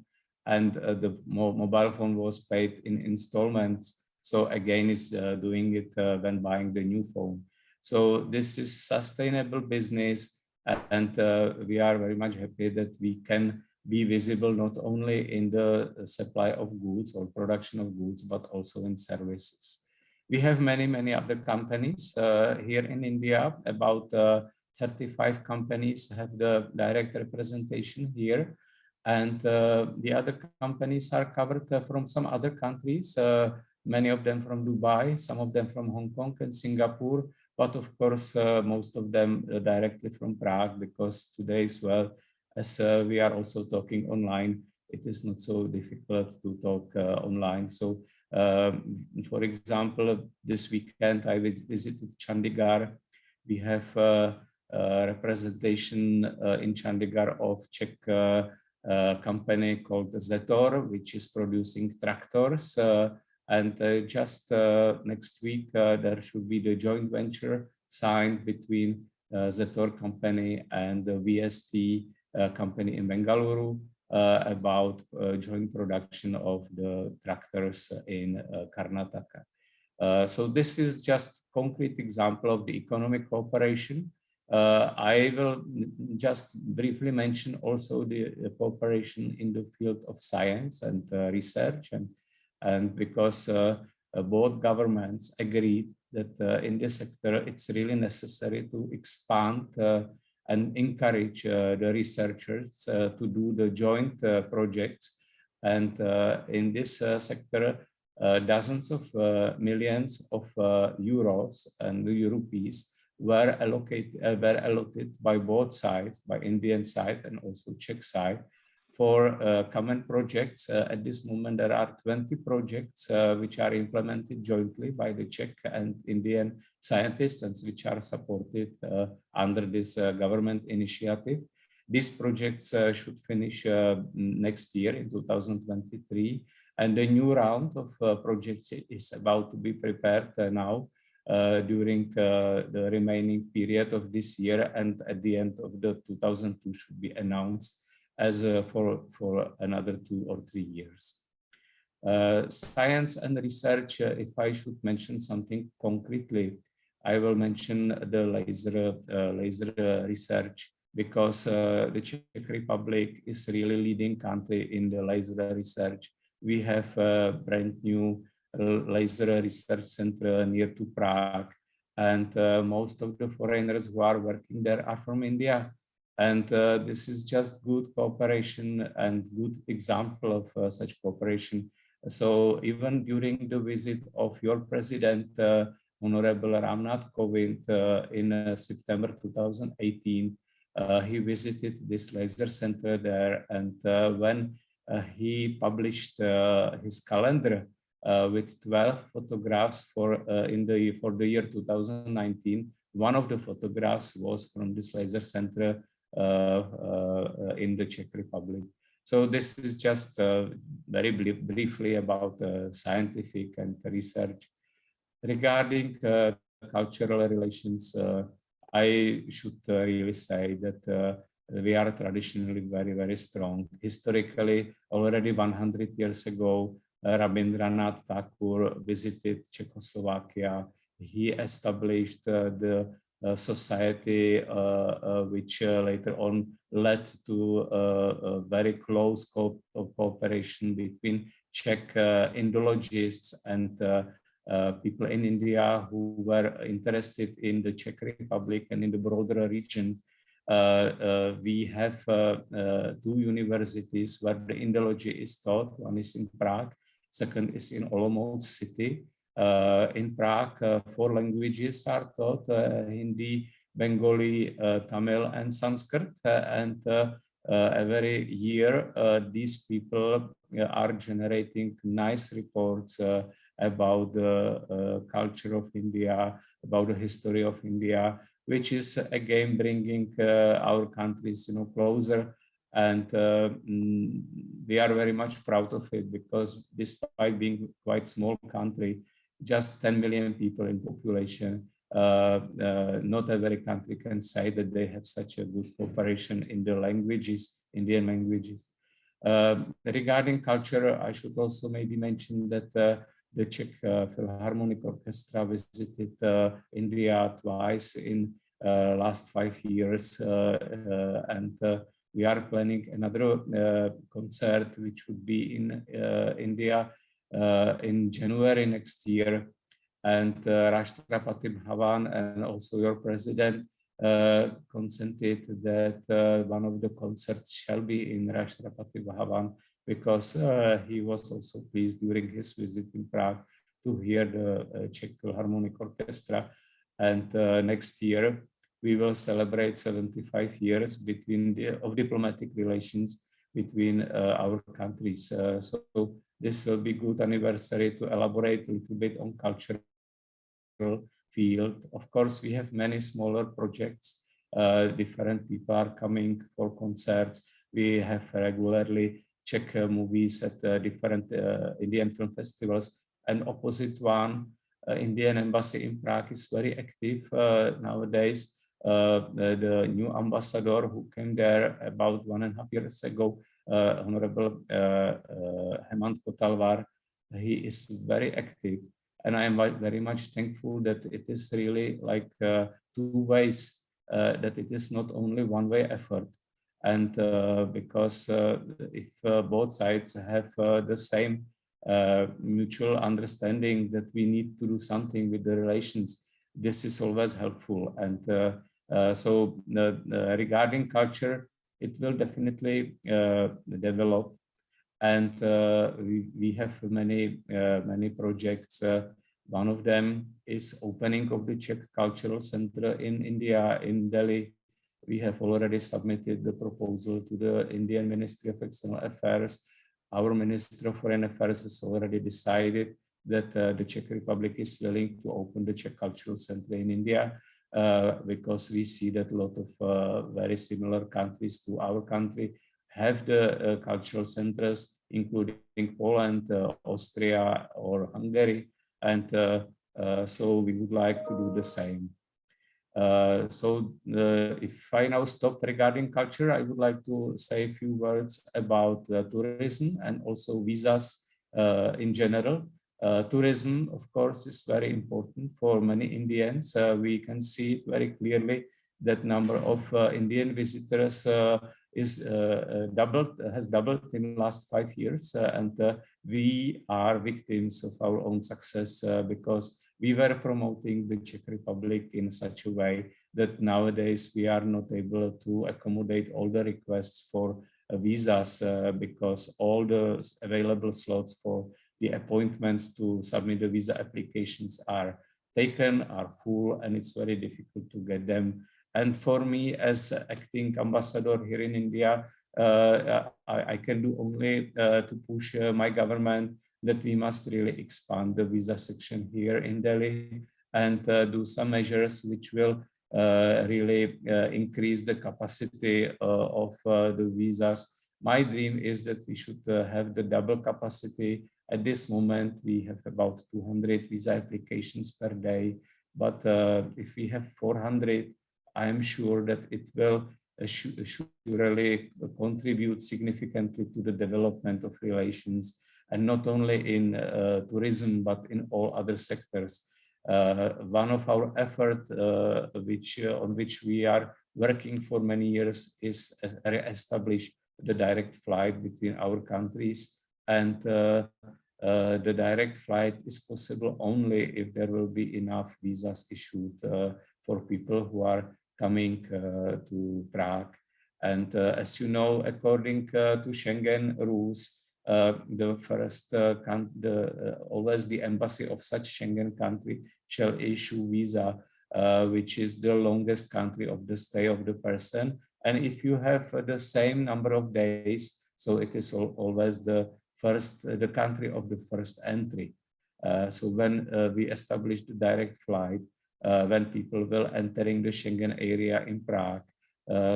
and the mobile phone was paid in installments, so again is doing it when buying the new phone. So this is sustainable business, and we are very much happy that we can be visible not only in the supply of goods or production of goods, but also in services. We have many other companies here in India. About 35 companies have the direct representation here, and the other companies are covered from some other countries, many of them from Dubai, some of them from Hong Kong and Singapore, but of course most of them directly from Prague, because today as well, as we are also talking online, it is not so difficult to talk online. So for example, this weekend I visited Chandigarh. We have representation in Chandigarh of Czech company called Zetor, which is producing tractors. And just next week, there should be the joint venture signed between Zetor company and the VST company in Bengaluru about joint production of the tractors in Karnataka. So this is just concrete example of the economic cooperation. I will just briefly mention also the cooperation in the field of science and research, and because both governments agreed that in this sector it's really necessary to expand and encourage the researchers to do the joint projects. And in this sector, dozens of millions of euros and rupees were allotted by both sides, by Indian side and also Czech side, for common projects. At this moment, there are 20 projects which are implemented jointly by the Czech and Indian scientists, and which are supported under this government initiative. These projects should finish next year in 2023, and the new round of projects is about to be prepared now during the remaining period of this year, and at the end of the 2002 should be announced as for another 2 or 3 years. Science and research, if I should mention something concretely, I will mention the laser research, because the Czech Republic is really leading country in the laser research. We have a brand new laser research center near to Prague, and most of the foreigners who are working there are from India. And this is just good cooperation and good example of such cooperation. So even during the visit of your president, Honorable Ramnath Kovind in September 2018. He visited this laser center there, and when he published his calendar with 12 photographs for the year 2019, one of the photographs was from this laser center in the Czech Republic. So this is just very briefly about scientific and research. Regarding cultural relations, I should really say that we are traditionally very, very strong. Historically, already 100 years ago, Rabindranath Tagore visited Czechoslovakia. He established the society which later on led to a very close cooperation between Czech Indologists and people in India who were interested in the Czech Republic and in the broader region. We have two universities where the Indology is taught. One is in Prague, second is in Olomouc city. In Prague, 4 languages are taught: Hindi, Bengali, Tamil, and Sanskrit. And every year, these people are generating nice reports about the culture of India, about the history of India, which is again bringing our countries, closer. And we are very much proud of it, because despite being quite small country, just 10 million people in population, not every country can say that they have such a good cooperation in the languages, Indian languages. Regarding culture, I should also maybe mention that the Czech Philharmonic Orchestra visited India twice in last 5 years, and we are planning another concert which would be in India in January next year. And Rashtrapati Bhavan and also your president consented that one of the concerts shall be in Rashtrapati Bhavan, because he was also pleased during his visit in Prague to hear the Czech Philharmonic Orchestra. And next year we will celebrate 75 years of diplomatic relations between our countries. So this will be good anniversary to elaborate a little bit on cultural field. Of course, we have many smaller projects. Different people are coming for concerts. We have regularly Czech movies at different Indian film festivals. And opposite one, Indian Embassy in Prague is very active nowadays. The new ambassador who came there about 1.5 years ago, Honorable Hemant Kotalwar, he is very active. And I am very much thankful that it is really like 2 ways, that it is not only one-way effort. And because if both sides have the same mutual understanding that we need to do something with the relations, this is always helpful. And so regarding culture, it will definitely develop. And we have many projects. One of them is opening of the Czech Cultural Center in India, in Delhi. We have already submitted the proposal to the Indian Ministry of External Affairs. Our Minister of Foreign Affairs has already decided that the Czech Republic is willing to open the Czech Cultural Center in India, because we see that a lot of very similar countries to our country have the cultural centers, including Poland, Austria, or Hungary. And so we would like to do the same. So if I now stop regarding culture, I would like to say a few words about tourism and also visas in general. Tourism, of course, is very important for many Indians. We can see it very clearly that number of Indian visitors has doubled in the last 5 years, and we are victims of our own success because we were promoting the Czech Republic in such a way that nowadays we are not able to accommodate all the requests for visas because all the available slots for the appointments to submit the visa applications are taken are full, and it's very difficult to get them. And for me, as acting ambassador here in India, I can do only to push my government that we must really expand the visa section here in Delhi and do some measures which will really increase the capacity of the visas. My dream is that we should have the double capacity. At this moment, we have about 200 visa applications per day. But if we have 400, I am sure that it will surely contribute significantly to the development of relations, and not only in tourism, but in all other sectors. One of our efforts on which we are working for many years is establish the direct flight between our countries, and the direct flight is possible only if there will be enough visas issued for people who are coming to Prague. And as you know, according to Schengen rules, always the embassy of such Schengen country shall issue visa, which is the longest country of the stay of the person. And if you have the same number of days, so it is always the country of the first entry. So when we establish the direct flight, when people will entering the Schengen area in Prague,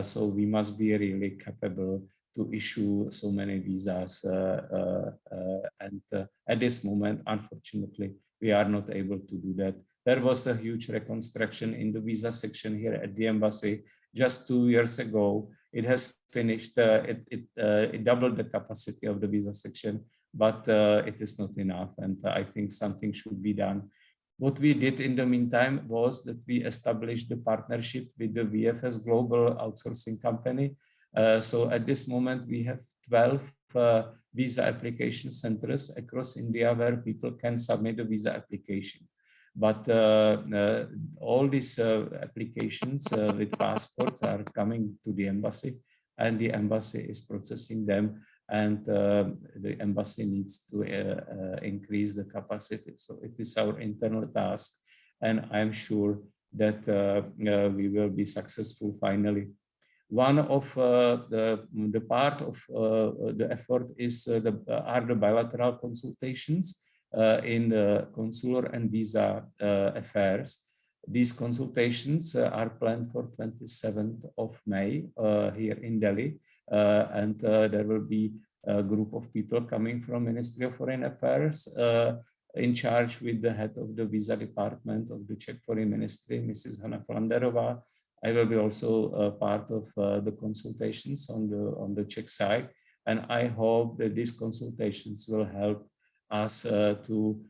so we must be really capable to issue so many visas. And at this moment, unfortunately, we are not able to do that. There was a huge reconstruction in the visa section here at the embassy just 2 years ago. It has finished, it doubled the capacity of the visa section, but it is not enough. And I think something should be done. What we did in the meantime was that we established the partnership with the VFS Global Outsourcing Company. So at this moment, we have 12 visa application centers across India where people can submit a visa application. But all these applications with passports are coming to the embassy, and the embassy is processing them, and the embassy needs to increase the capacity. So it is our internal task, and I'm sure that we will be successful finally. One of the part of the effort is are the bilateral consultations in the consular and visa affairs. These consultations are planned for 27th of May here in Delhi, and there will be a group of people coming from Ministry of Foreign Affairs in charge with the head of the visa department of the Czech Foreign Ministry, Mrs. Hanna Flanderová. I will be also part of the consultations on the Czech side, and I hope that these consultations will help us to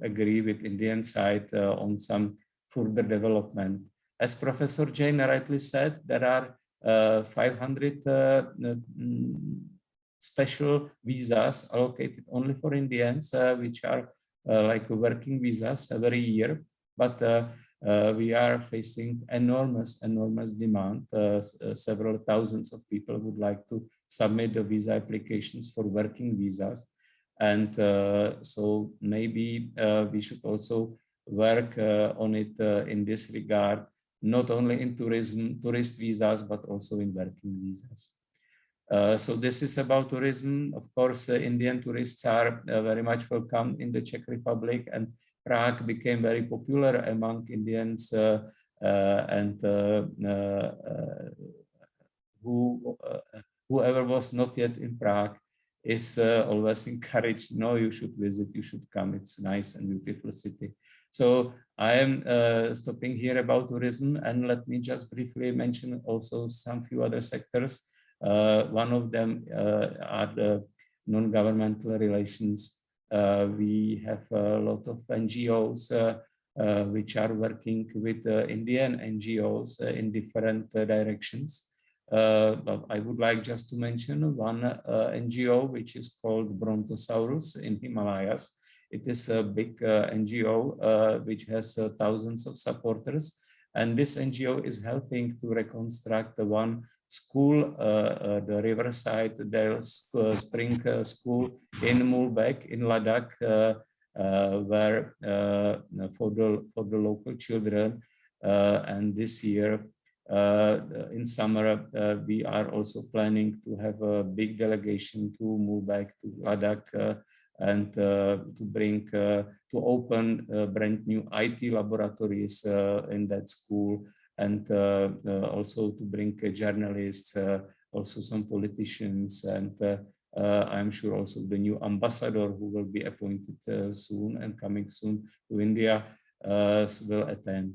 agree with Indian side on some further development. As Professor Jain rightly said, there are 500 special visas allocated only for Indians, which are like working visas every year, but we are facing enormous demand. Several thousands of people would like to submit the visa applications for working visas. And so maybe we should also work on it in this regard, not only in tourist visas, but also in working visas. So this is about tourism. Of course, Indian tourists are very much welcome in the Czech Republic, and Prague became very popular among Indians, and whoever was not yet in Prague is always encouraged. No, you should visit, you should come. It's a nice and beautiful city. So I am stopping here about tourism, and let me just briefly mention also some few other sectors. One of them are the non-governmental relations. We have a lot of NGOs which are working with Indian NGOs in different directions. I would like just to mention one NGO which is called Brontosaurus in Himalayas. It is a big NGO which has thousands of supporters, and this NGO is helping to reconstruct the one school, the Riverside Dale Spring School in Mulbek in Ladakh, where for the local children. And this year, in summer, we are also planning to have a big delegation to move back to Ladakh and to open brand new IT laboratories in that school, and also to bring journalists, also some politicians, and I'm sure also the new ambassador who will be appointed soon and coming soon to India will attend.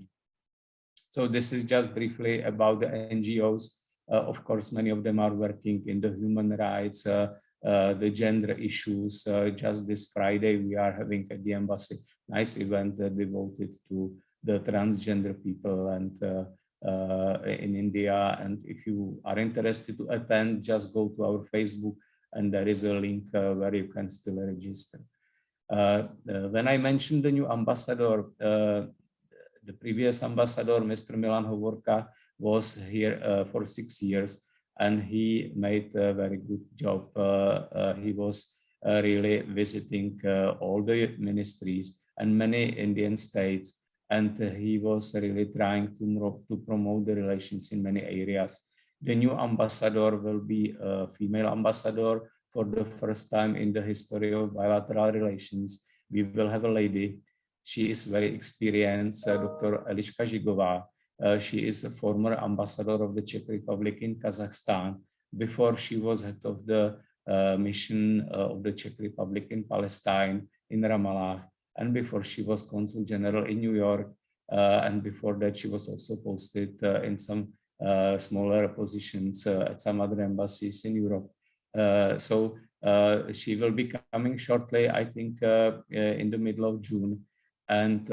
So this is just briefly about the NGOs. Of course, many of them are working in the human rights, the gender issues. Just this Friday, we are having at the embassy nice event devoted to the transgender people and in India. And if you are interested to attend, just go to our Facebook, and there is a link where you can still register. When I mentioned the new ambassador, the previous ambassador, Mr. Milan Hovorka, was here for 6 years, and he made a very good job. He was really visiting all the ministries and many Indian states, and he was really trying to promote the relations in many areas. The new ambassador will be a female ambassador for the first time in the history of bilateral relations. We will have a lady. She is very experienced, Dr. Eliška Žigová. She is a former ambassador of the Czech Republic in Kazakhstan. Before, she was head of the mission of the Czech Republic in Palestine, in Ramallah. And before, she was Consul General in New York. And before that, she was also posted in some smaller positions at some other embassies in Europe. So she will be coming shortly, I think, in the middle of June. And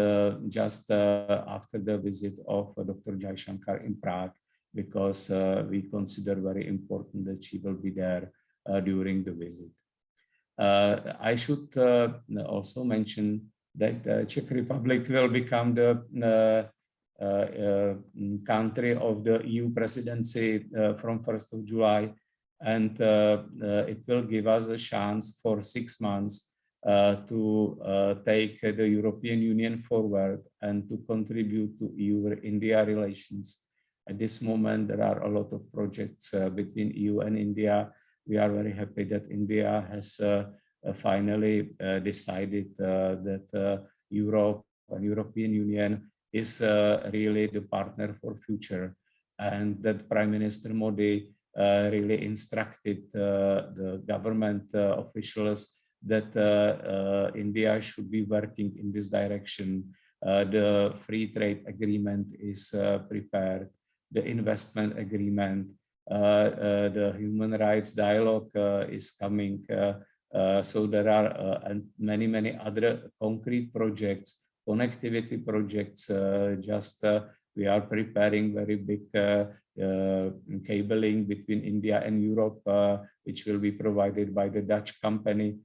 just after the visit of Dr. Jaishankar in Prague, because we consider very important that she will be there during the visit. I should also mention that the Czech Republic will become the country of the EU presidency from 1st of July, and it will give us a chance for 6 months to take the European Union forward and to contribute to EU-India relations. At this moment, there are a lot of projects between EU and India. We are very happy that India has finally decided that Europe and European Union is really the partner for future, and that Prime Minister Modi really instructed the government officials that India should be working in this direction. The free trade agreement is prepared, the investment agreement, the human rights dialogue is coming. So there are many other concrete projects, connectivity projects. We are preparing very big cabling between India and Europe, which will be provided by the Dutch company,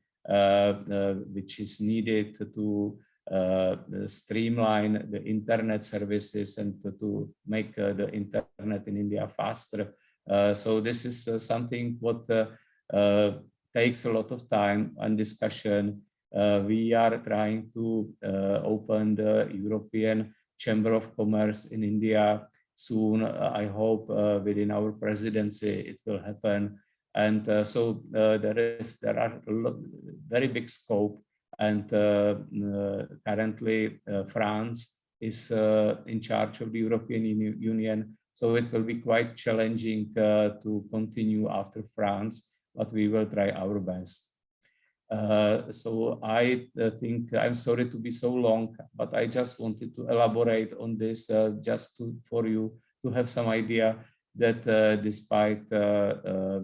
which is needed to streamline the internet services and to make the internet in India faster. So this is something what takes a lot of time and discussion. We are trying to open the European Chamber of Commerce in India soon. I hope within our presidency it will happen. And so there are very big scope, and currently France is in charge of the European Union. So it will be quite challenging to continue after France, but we will try our best. So I think, I'm sorry to be so long, but I just wanted to elaborate on this for you to have some idea that despite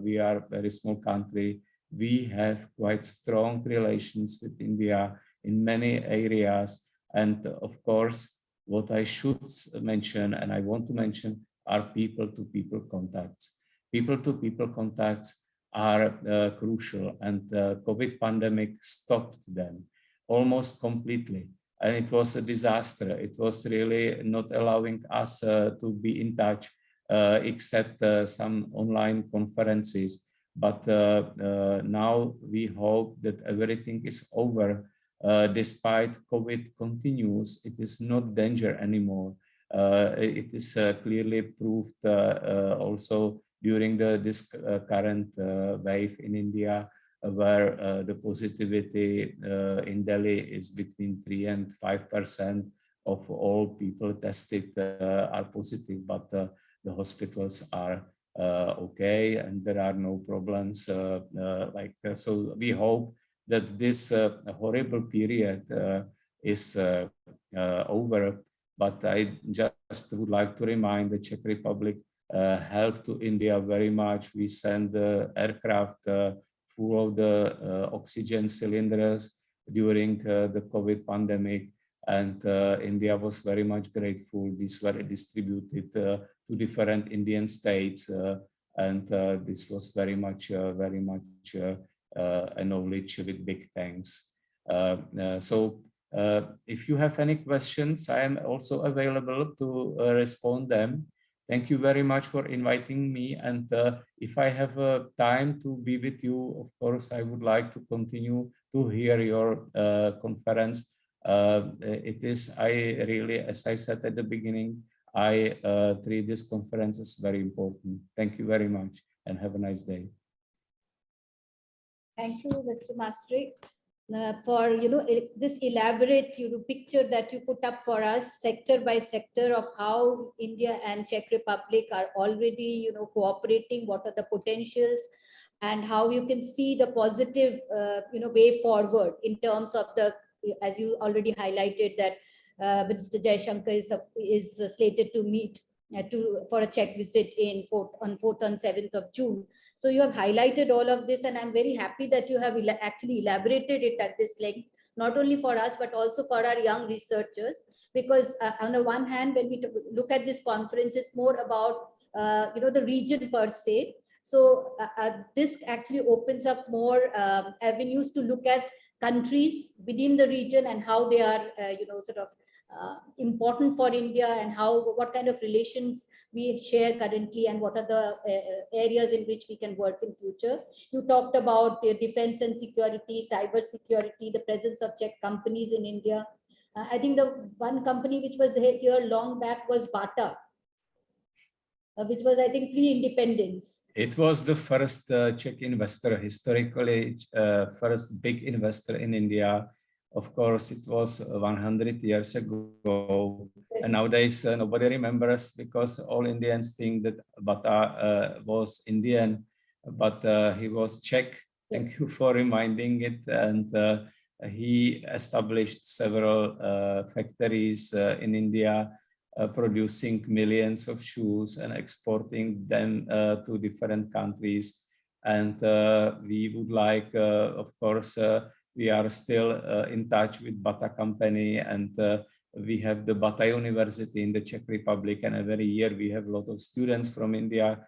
we are a very small country, we have quite strong relations with India in many areas. And of course, what I should mention, and I want to mention, are people-to-people contacts. People-to-people contacts are crucial, and the COVID pandemic stopped them almost completely. And it was a disaster. It was really not allowing us to be in touch, except some online conferences. But now we hope that everything is over despite COVID continues, it is not danger anymore. It is clearly proved also during this current wave in India, where the positivity in Delhi is between 3 and 5% of all people tested are positive, but the hospitals are okay and there are no problems. So we hope that this horrible period is over. But I just would like to remind the Czech Republic helped to India very much. We sent the aircraft full of the oxygen cylinders during the COVID pandemic, and India was very much grateful. These were distributed to different Indian states, and this was very much acknowledged with big thanks. If you have any questions, I am also available to respond them. Thank you very much for inviting me. And if I have time to be with you, of course, I would like to continue to hear your conference. I really, as I said at the beginning, I treat this conference as very important. Thank you very much and have a nice day. Thank you, Mr. Masarik, for this elaborate picture that you put up for us, sector by sector, of how India and Czech Republic are already cooperating, what are the potentials, and how you can see the positive way forward in terms of the, as you already highlighted, that Minister Jaishankar is slated to meet for a Czech visit on 4th and 7th of June. So you have highlighted all of this, and I'm very happy that you have actually elaborated it at this length, not only for us, but also for our young researchers, because on the one hand, when we look at this conference, it's more about, the region per se. So this actually opens up more avenues to look at countries within the region and how they are, important for India, and what kind of relations we share currently, and what are the areas in which we can work in future. You talked about defense and security, cyber security, the presence of Czech companies in India. I think the one company which was here long back was Bata, which was, I think, pre-independence. It was the first Czech investor, historically, first big investor in India. Of course, it was 100 years ago, yes. And nowadays nobody remembers, because all Indians think that Bata was Indian, but he was Czech. Thank you for reminding it. And he established several factories in India, producing millions of shoes and exporting them to different countries. And we would like, of course, we are still in touch with Bata company, and we have the Bata University in the Czech Republic, and every year we have a lot of students from India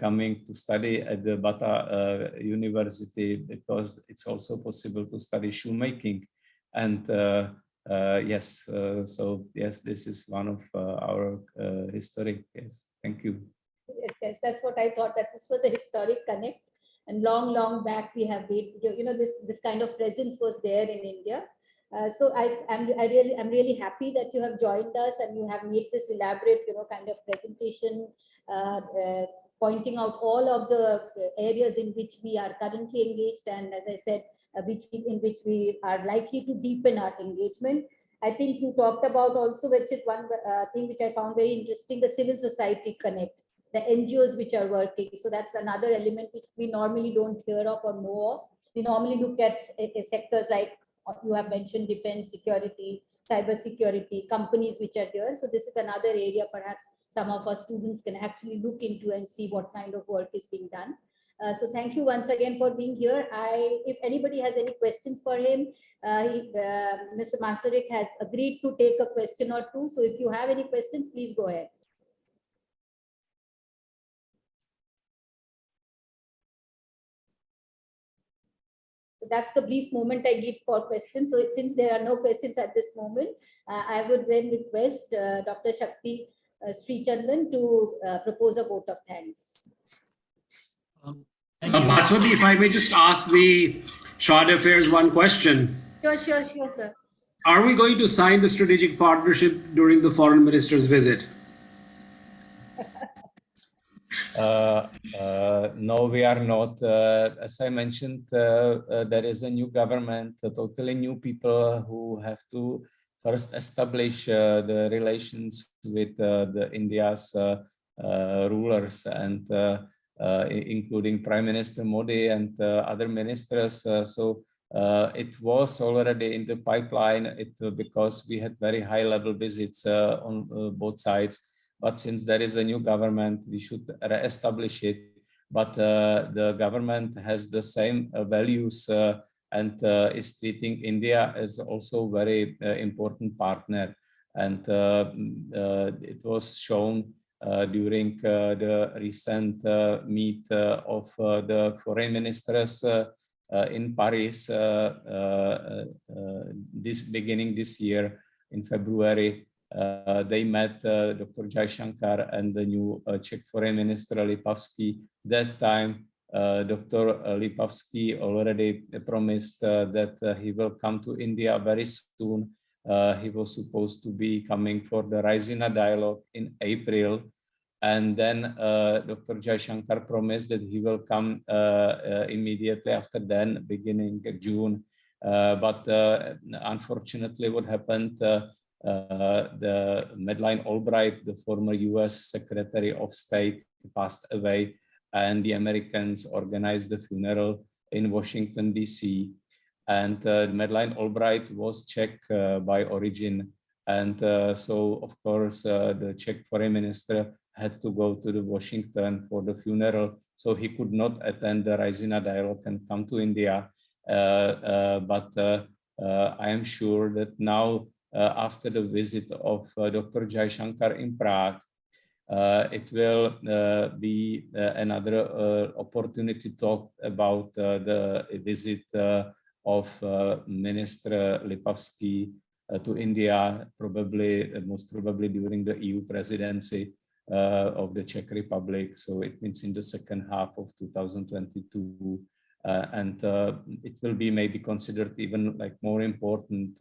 coming to study at the Bata University, because it's also possible to study shoemaking. And yes, so yes, this is one of our historic. Yes, thank you. Yes, that's what I thought, that this was a historic connect. And long back we have made, this kind of presence was there in India. So I'm really happy that you have joined us and you have made this elaborate, kind of presentation, pointing out all of the areas in which we are currently engaged, and as I said, in which we are likely to deepen our engagement. I think you talked about also, which is one thing which I found very interesting, the civil society connect, the NGOs which are working. So that's another element which we normally don't hear of or know of. We normally look at sectors like you have mentioned, defense, security, cyber security, companies which are here. So this is another area perhaps some of our students can actually look into and see what kind of work is being done. So thank you once again for being here. If anybody has any questions for him, Mr. Masarik has agreed to take a question or two. So if you have any questions, please go ahead. So that's the brief moment I give for questions. So since there are no questions at this moment, I would then request Dr. Shakti Srichandan to propose a vote of thanks. Bhaswati, if I may just ask the Shard Affairs one question. Sure, sir. Are we going to sign the strategic partnership during the foreign minister's visit? No, we are not. As I mentioned, there is a new government, totally new people who have to first establish the relations with the India's rulers, and including Prime Minister Modi and other ministers. So it was already in the pipeline because we had very high-level visits on both sides. But since there is a new government, we should re-establish it. But the government has the same values and is treating India as also a very important partner. And it was shown during the recent meet of the foreign ministers in Paris beginning this year in February. They met Dr. Jaishankar and the new Czech Foreign Minister Lipavský. That time, Dr. Lipavský already promised that he will come to India very soon. He was supposed to be coming for the Raisina dialogue in April. And then Dr. Jaishankar promised that he will come immediately after then, beginning June. But unfortunately, what happened, the Madeleine Albright, the former US Secretary of State, passed away, and the Americans organized the funeral in Washington, D.C. And Madeleine Albright was Czech by origin. And so, of course, the Czech foreign minister had to go to the Washington for the funeral. So he could not attend the Raisina dialogue and come to India. But I am sure that now, after the visit of Dr. Jaishankar in Prague, it will be another opportunity to talk about the visit of Minister Lipavský to India, most probably during the EU presidency of the Czech Republic. So it means in the second half of 2022. And it will be maybe considered even like more important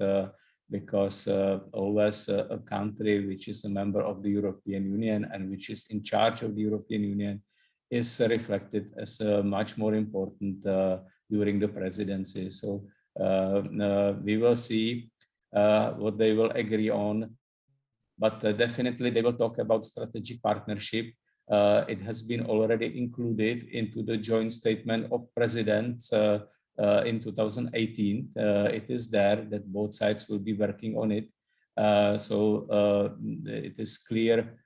because always a country which is a member of the European Union and which is in charge of the European Union is reflected as much more important during the presidency. So we will see what they will agree on, but definitely they will talk about strategic partnership. It has been already included into the joint statement of presidents in 2018. It is there that both sides will be working on it. So it is clear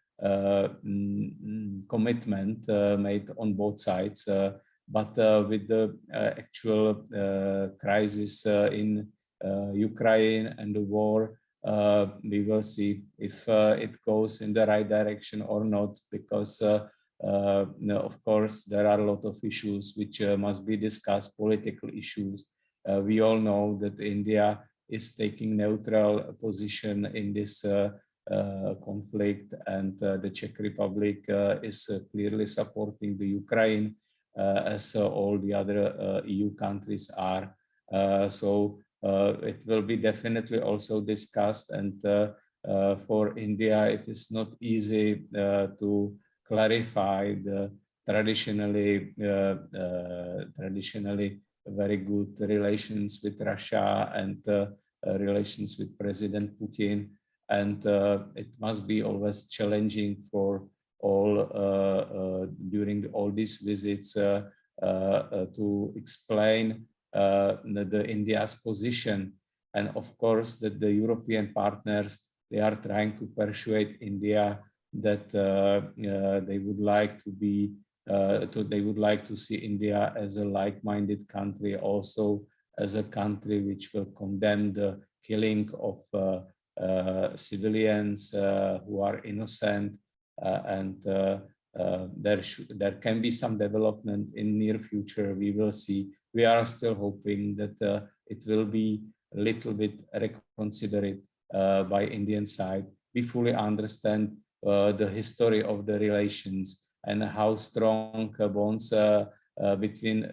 commitment made on both sides. But with the actual crisis in Ukraine and the war, we will see if it goes in the right direction or not, because of course there are a lot of issues which must be discussed, political issues. We all know that India is taking neutral position in this conflict, and the Czech Republic is clearly supporting the Ukraine as all the other EU countries are. So it will be definitely also discussed, and for India it is not easy to clarify the traditionally very good relations with Russia and relations with President Putin, and it must be always challenging for all during all these visits to explain the India's position, and of course that the European partners, they are trying to persuade India that they would like to be they would like to see India as a like-minded country, also as a country which will condemn the killing of civilians who are innocent, and there can be some development in near future. We will see. We are still hoping that it will be a little bit reconsidered by Indian side. We fully understand the history of the relations and how strong bonds between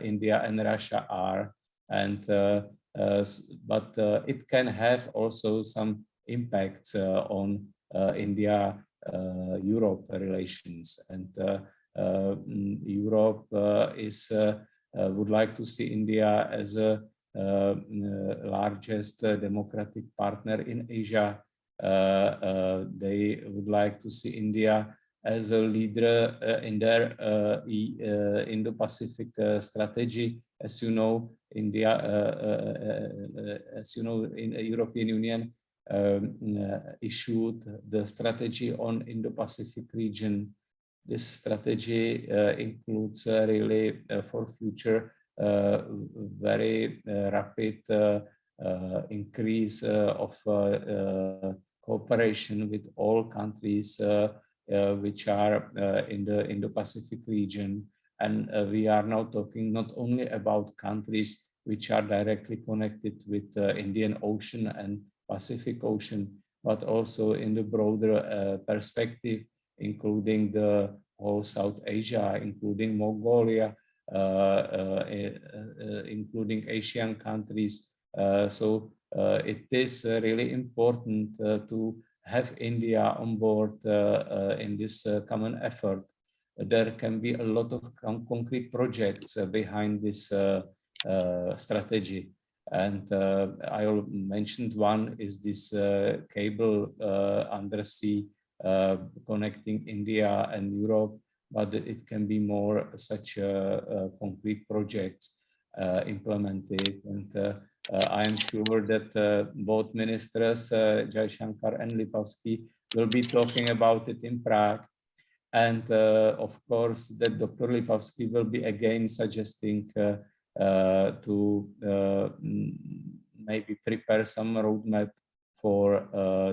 India and Russia are. And but it can have also some impacts on India-Europe relations. And Europe would like to see India as a largest democratic partner in Asia. They would like to see India as a leader in their Indo-Pacific strategy. As you know, India, in the European Union issued the strategy on Indo-Pacific region. This strategy includes really for future very rapid increase of cooperation with all countries which are in the Indo-Pacific region. And we are now talking not only about countries which are directly connected with the Indian Ocean and Pacific Ocean, but also in the broader perspective, including the whole South Asia, including Mongolia, including Asian countries. So it is really important to have India on board in this common effort. There can be a lot of concrete projects behind this strategy. And I mentioned one is this cable undersea connecting India and Europe, but it can be more such concrete projects implemented. And I am sure that both ministers, Jaishankar and Lipavsky, will be talking about it in Prague. And of course, that Dr. Lipavsky will be again suggesting to maybe prepare some roadmap for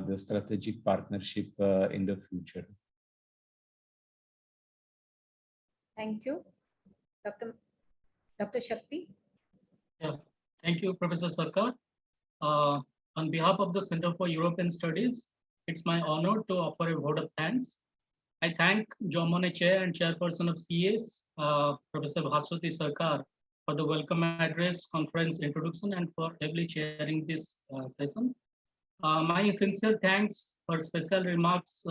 the strategic partnership in the future. Thank you. Dr. Shakti. Yeah, thank you, Professor Sarkar. On behalf of the Center for European Studies, it's my honor to offer a vote of thanks. I thank John Monnet Chair and Chairperson of CAS, Professor Bhaswati Sarkar, for the welcome address, conference introduction, and for ably chairing this session. My sincere thanks for special remarks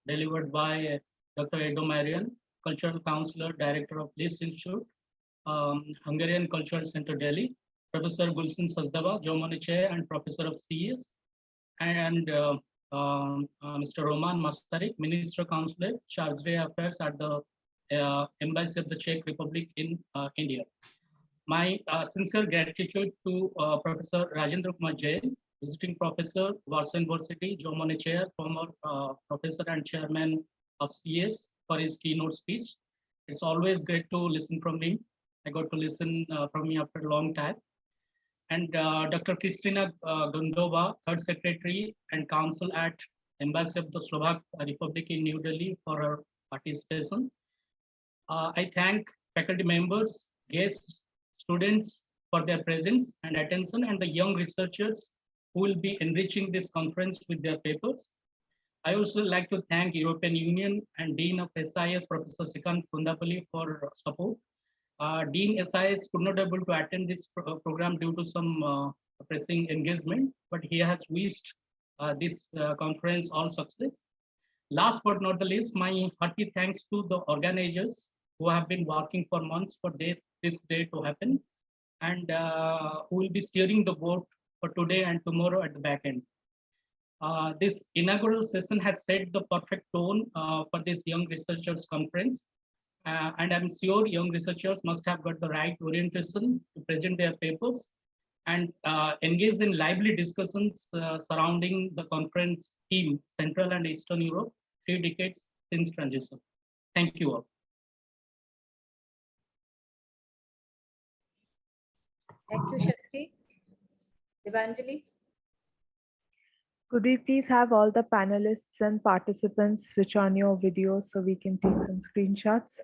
delivered by Dr. Erdő Mariann, Cultural Counselor, Director of Liszt Institute, Hungarian Cultural Center, Delhi, Professor Gulshan Sachdeva, John Monnet Chair and Professor of CAS, and Mr. Roman Masarik, Minister-Counsellor Charge Affairs at the Embassy of the Czech Republic in India. My sincere gratitude to Professor Rajendra Jain, Visiting Professor, Warsaw University, John Monnet Chair, former Professor and Chairman of CAS, for his keynote speech. It's always great to listen from him. I got to listen from him after a long time. And Dr. Kristina Gondova, Third Secretary and Counsel at Embassy of the Slovak Republic in New Delhi for her participation. I thank faculty members, guests, students for their presence and attention, and the young researchers who will be enriching this conference with their papers. I also like to thank European Union and Dean of SIS, Professor Srichandan for support. Dean SIS could not be able to attend this program due to some pressing engagement, but he has wished this conference all success. Last but not the least, my hearty thanks to the organizers who have been working for months for this day to happen, and who will be steering the boat for today and tomorrow at the back end. This inaugural session has set the perfect tone for this Young Researchers Conference. And I'm sure young researchers must have got the right orientation to present their papers and engage in lively discussions surrounding the conference theme, Central and Eastern Europe, 3 decades since transition. Thank you all. Thank you, Shakti. Evangeline. Could we please have all the panelists and participants switch on your videos so we can take some screenshots?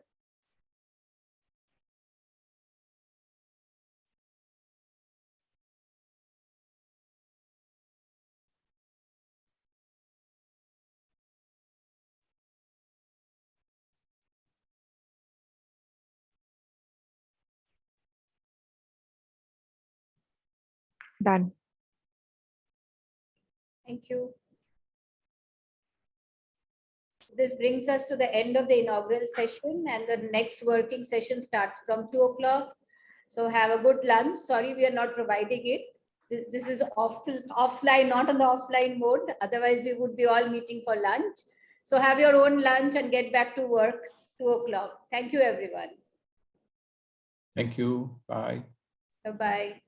Done. Thank you. This brings us to the end of the inaugural session, and the next working session starts from 2 o'clock. So have a good lunch. Sorry, we are not providing it. This is offline, not on the offline mode. Otherwise, we would be all meeting for lunch. So have your own lunch and get back to work 2 o'clock. Thank you, everyone. Thank you. Bye. Bye-bye.